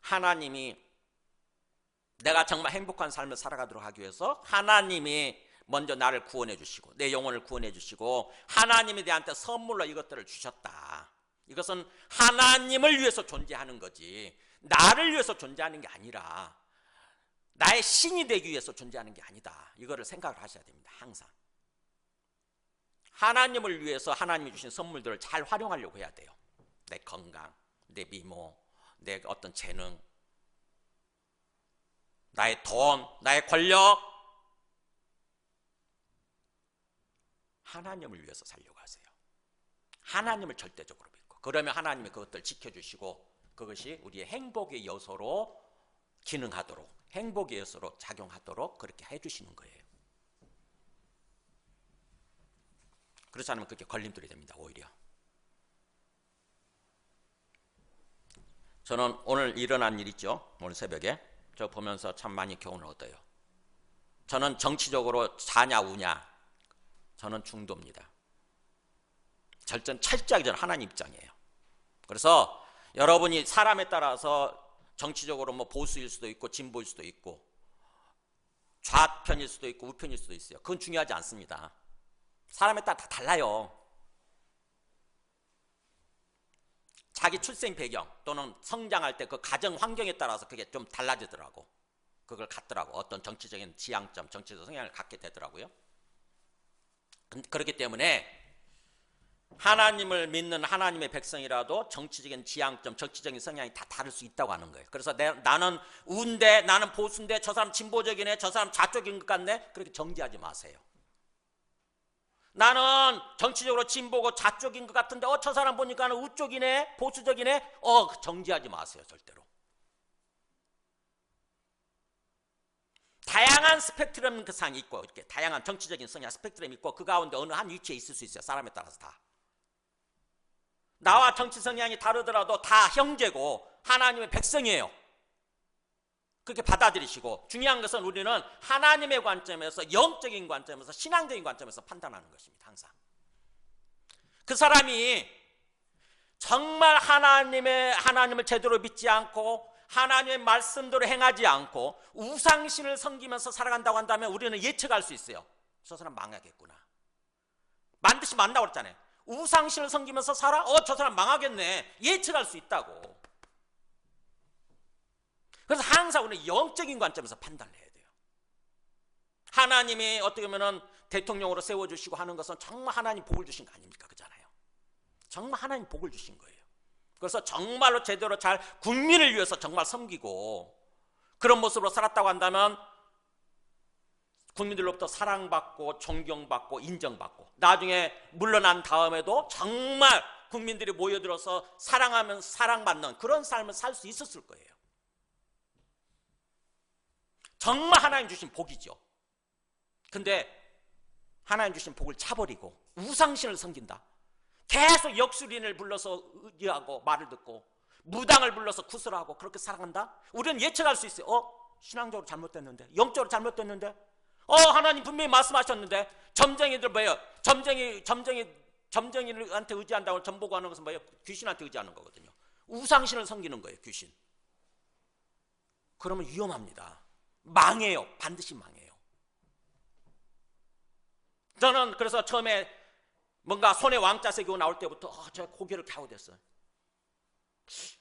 하나님이 내가 정말 행복한 삶을 살아가도록 하기 위해서 하나님이 먼저 나를 구원해 주시고 내 영혼을 구원해 주시고 하나님이 내한테 선물로 이것들을 주셨다. 이것은 하나님을 위해서 존재하는 거지 나를 위해서 존재하는 게 아니라 나의 신이 되기 위해서 존재하는 게 아니다. 이거를 생각을 하셔야 됩니다. 항상 하나님을 위해서 하나님이 주신 선물들을 잘 활용하려고 해야 돼요. 내 건강, 내 미모, 내 어떤 재능, 나의 돈, 나의 권력, 하나님을 위해서 살려고 하세요. 하나님을 절대적으로 믿고 그러면 하나님이 그것들 지켜주시고 그것이 우리의 행복의 요소로 기능하도록, 행복의 요소로 작용하도록 그렇게 해주시는 거예요. 그렇지 않으면 그게 걸림돌이 됩니다. 오히려 저는 오늘 일어난 일 있죠. 오늘 새벽에 저 보면서 참 많이 교훈을 얻어요. 저는 정치적으로 자냐 우냐 저는 중도입니다. 철저하게 저는 하나님 입장이에요. 그래서 여러분이 사람에 따라서 정치적으로 뭐 보수일 수도 있고 진보일 수도 있고 좌편일 수도 있고 우편일 수도 있어요. 그건 중요하지 않습니다. 사람에 따라 다 달라요. 자기 출생 배경 또는 성장할 때 그 가정 환경에 따라서 그게 좀 달라지더라고. 그걸 갖더라고. 어떤 정치적인 지향점, 정치적 성향을 갖게 되더라고요. 그렇기 때문에 하나님을 믿는 하나님의 백성이라도 정치적인 지향점, 정치적인 성향이 다 다를 수 있다고 하는 거예요. 그래서 나는 우인데, 나는 보수인데, 저 사람 진보적이네, 저 사람 좌쪽인 것 같네, 그렇게 정지하지 마세요. 나는 정치적으로 진보고 좌쪽인 것 같은데 저 사람 보니까 우쪽이네, 보수적이네, 정지하지 마세요. 절대로. 다양한 스펙트럼 상이 있고 이렇게 다양한 정치적인 성향 스펙트럼이 있고 그 가운데 어느 한 위치에 있을 수 있어요. 사람에 따라서 다. 나와 정치 성향이 다르더라도 다 형제고 하나님의 백성이에요. 그렇게 받아들이시고 중요한 것은 우리는 하나님의 관점에서 영적인 관점에서 신앙적인 관점에서 판단하는 것입니다. 항상. 그 사람이 정말 하나님을 제대로 믿지 않고 하나님의 말씀대로 행하지 않고 우상신을 섬기면서 살아간다고 한다면 우리는 예측할 수 있어요. 저 사람 망하겠구나. 반드시 만나고 그랬잖아요. 우상신을 섬기면서 살아? 저 사람 망하겠네. 예측할 수 있다고. 그래서 항상 우리는 영적인 관점에서 판단을 해야 돼요. 하나님이 어떻게 보면 대통령으로 세워주시고 하는 것은 정말 하나님 복을 주신 거 아닙니까? 그잖아요. 정말 하나님 복을 주신 거예요. 그래서 정말로 제대로 잘 국민을 위해서 정말 섬기고 그런 모습으로 살았다고 한다면 국민들로부터 사랑받고 존경받고 인정받고 나중에 물러난 다음에도 정말 국민들이 모여들어서 사랑하면서 사랑받는 그런 삶을 살 수 있었을 거예요. 정말 하나님 주신 복이죠. 근데 하나님 주신 복을 차버리고 우상신을 섬긴다. 계속 역술인을 불러서 의지하고 말을 듣고 무당을 불러서 구슬하고 그렇게 살아간다? 우리는 예측할 수 있어요. 신앙적으로 잘못됐는데, 영적으로 잘못됐는데, 하나님 분명히 말씀하셨는데, 점쟁이들 뭐예요? 점쟁이한테 의지한다고 점보고 하는 것은 뭐예요? 귀신한테 의지하는 거거든요. 우상신을 섬기는 거예요, 귀신. 그러면 위험합니다. 망해요. 반드시 망해요. 저는 그래서 처음에 뭔가 손에 왕자 새기고 나올 때부터 저 고개를 갸우댔어요.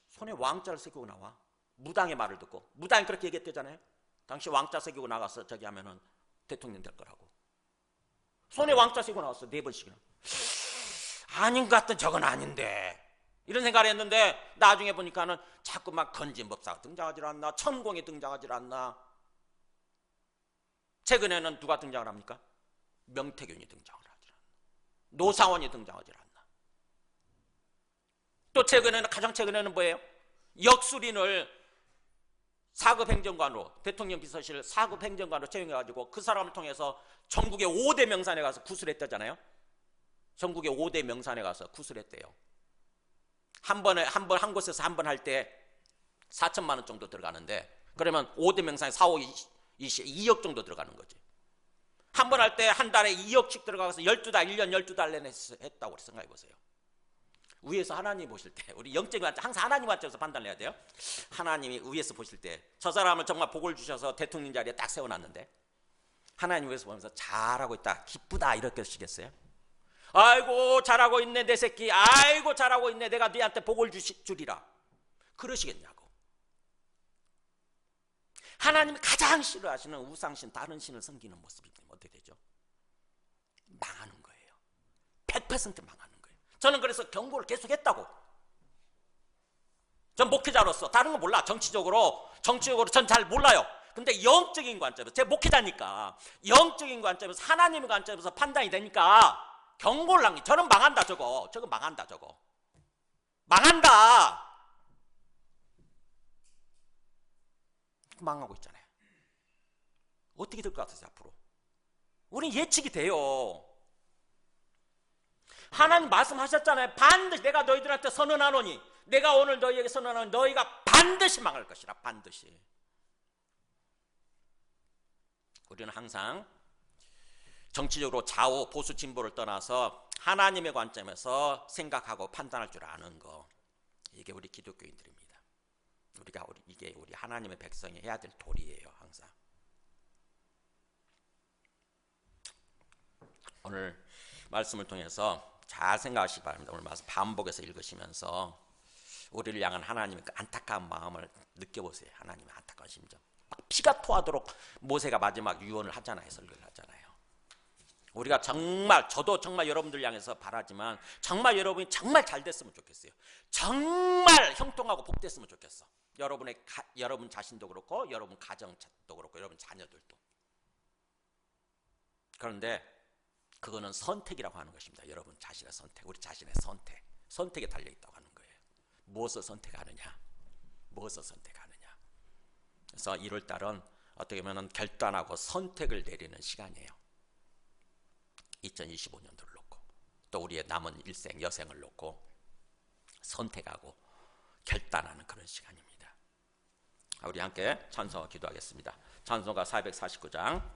손에 왕자를 새기고 나와? 무당의 말을 듣고. 무당이 그렇게 얘기했대잖아요. 당시 왕자 새기고 나가서 저기 하면은 대통령 될 거라고. 손에 왕자 쓰고 나왔어. 4번씩이나. 아닌 것 같던 저건 아닌데 이런 생각을 했는데 나중에 보니까는 자꾸만 건진법사가 등장하지 않나, 천공이 등장하지 않나. 최근에는 누가 등장을 합니까? 명태균이 등장을 하지 않나, 노사원이 등장하지 않나. 또 최근에는, 가장 최근에는 뭐예요? 역술인을 4급 행정관으로, 대통령 비서실 4급 행정관으로 채용해가지고 그 사람을 통해서 전국의 5대 명산에 가서 구술했다잖아요. 전국의 5대 명산에 가서 구술했대요. 한 곳에서 한 번 할 때 4천만 원 정도 들어가는데, 그러면 5대 명산에 4, 5, 20, 2억 정도 들어가는 거지. 한 번 할 때 한 달에 2억씩 들어가서 12달, 1년 12달 내내 했다고 생각해 보세요. 위에서 하나님 보실 때, 우리 영적인 관점, 항상 하나님 관점에서 판단을 해야 돼요. 하나님이 위에서 보실 때 저 사람을 정말 복을 주셔서 대통령 자리에 딱 세워놨는데 하나님 위에서 보면서 잘하고 있다, 기쁘다 이렇게 하시겠어요? 아이고 잘하고 있네 내 새끼, 아이고 잘하고 있네, 내가 너한테 복을 주리라, 그러시겠냐고. 하나님이 가장 싫어하시는 우상신, 다른 신을 섬기는 모습이 어떻게 되죠? 망하는 거예요. 100% 망하는 거예요. 저는 그래서 경고를 계속 했다고. 전 목회자로서 다른 거 몰라. 정치적으로 전 잘 몰라요. 근데 영적인 관점에서, 제가 목회자니까 영적인 관점에서, 하나님의 관점에서 판단이 되니까 경고를 한 게, 저는 망한다 저거 망한다, 저거 망한다, 망하고 있잖아요. 어떻게 될 것 같으세요 앞으로? 우린 예측이 돼요. 하나님 말씀하셨잖아요. 반드시 내가 너희들한테 선언하노니, 내가 오늘 너희에게 선언하노니 너희가 반드시 망할 것이라, 반드시. 우리는 항상 정치적으로 좌우 보수 진보를 떠나서 하나님의 관점에서 생각하고 판단할 줄 아는 거, 이게 우리 기독교인들입니다. 이게 우리 하나님의 백성이 해야 될 도리예요. 항상. 오늘 말씀을 통해서 잘 생각하시기 바랍니다. 오늘 말씀 반복해서 읽으시면서 우리를 향한 하나님의 그 안타까운 마음을 느껴보세요. 하나님의 안타까운 심정. 막 피가 토하도록 모세가 마지막 유언을 하잖아요. 설교를 하잖아요. 우리가 정말, 저도 정말 여러분들 향해서 바라지만 정말 여러분이 정말 잘 됐으면 좋겠어요. 정말 형통하고 복됐으면 좋겠어. 여러분 자신도 그렇고, 여러분 가정도 그렇고, 여러분 자녀들도. 그런데 그거는 선택이라고 하는 것입니다. 여러분 자신의 선택, 우리 자신의 선택에 달려있다고 하는 거예요. 무엇을 선택하느냐, 무엇을 선택하느냐. 그래서 1월달은 어떻게 보면 결단하고 선택을 내리는 시간이에요. 2025년도를 놓고, 또 우리의 남은 일생, 여생을 놓고 선택하고 결단하는 그런 시간입니다. 우리 함께 찬송과 기도하겠습니다. 찬송가 449장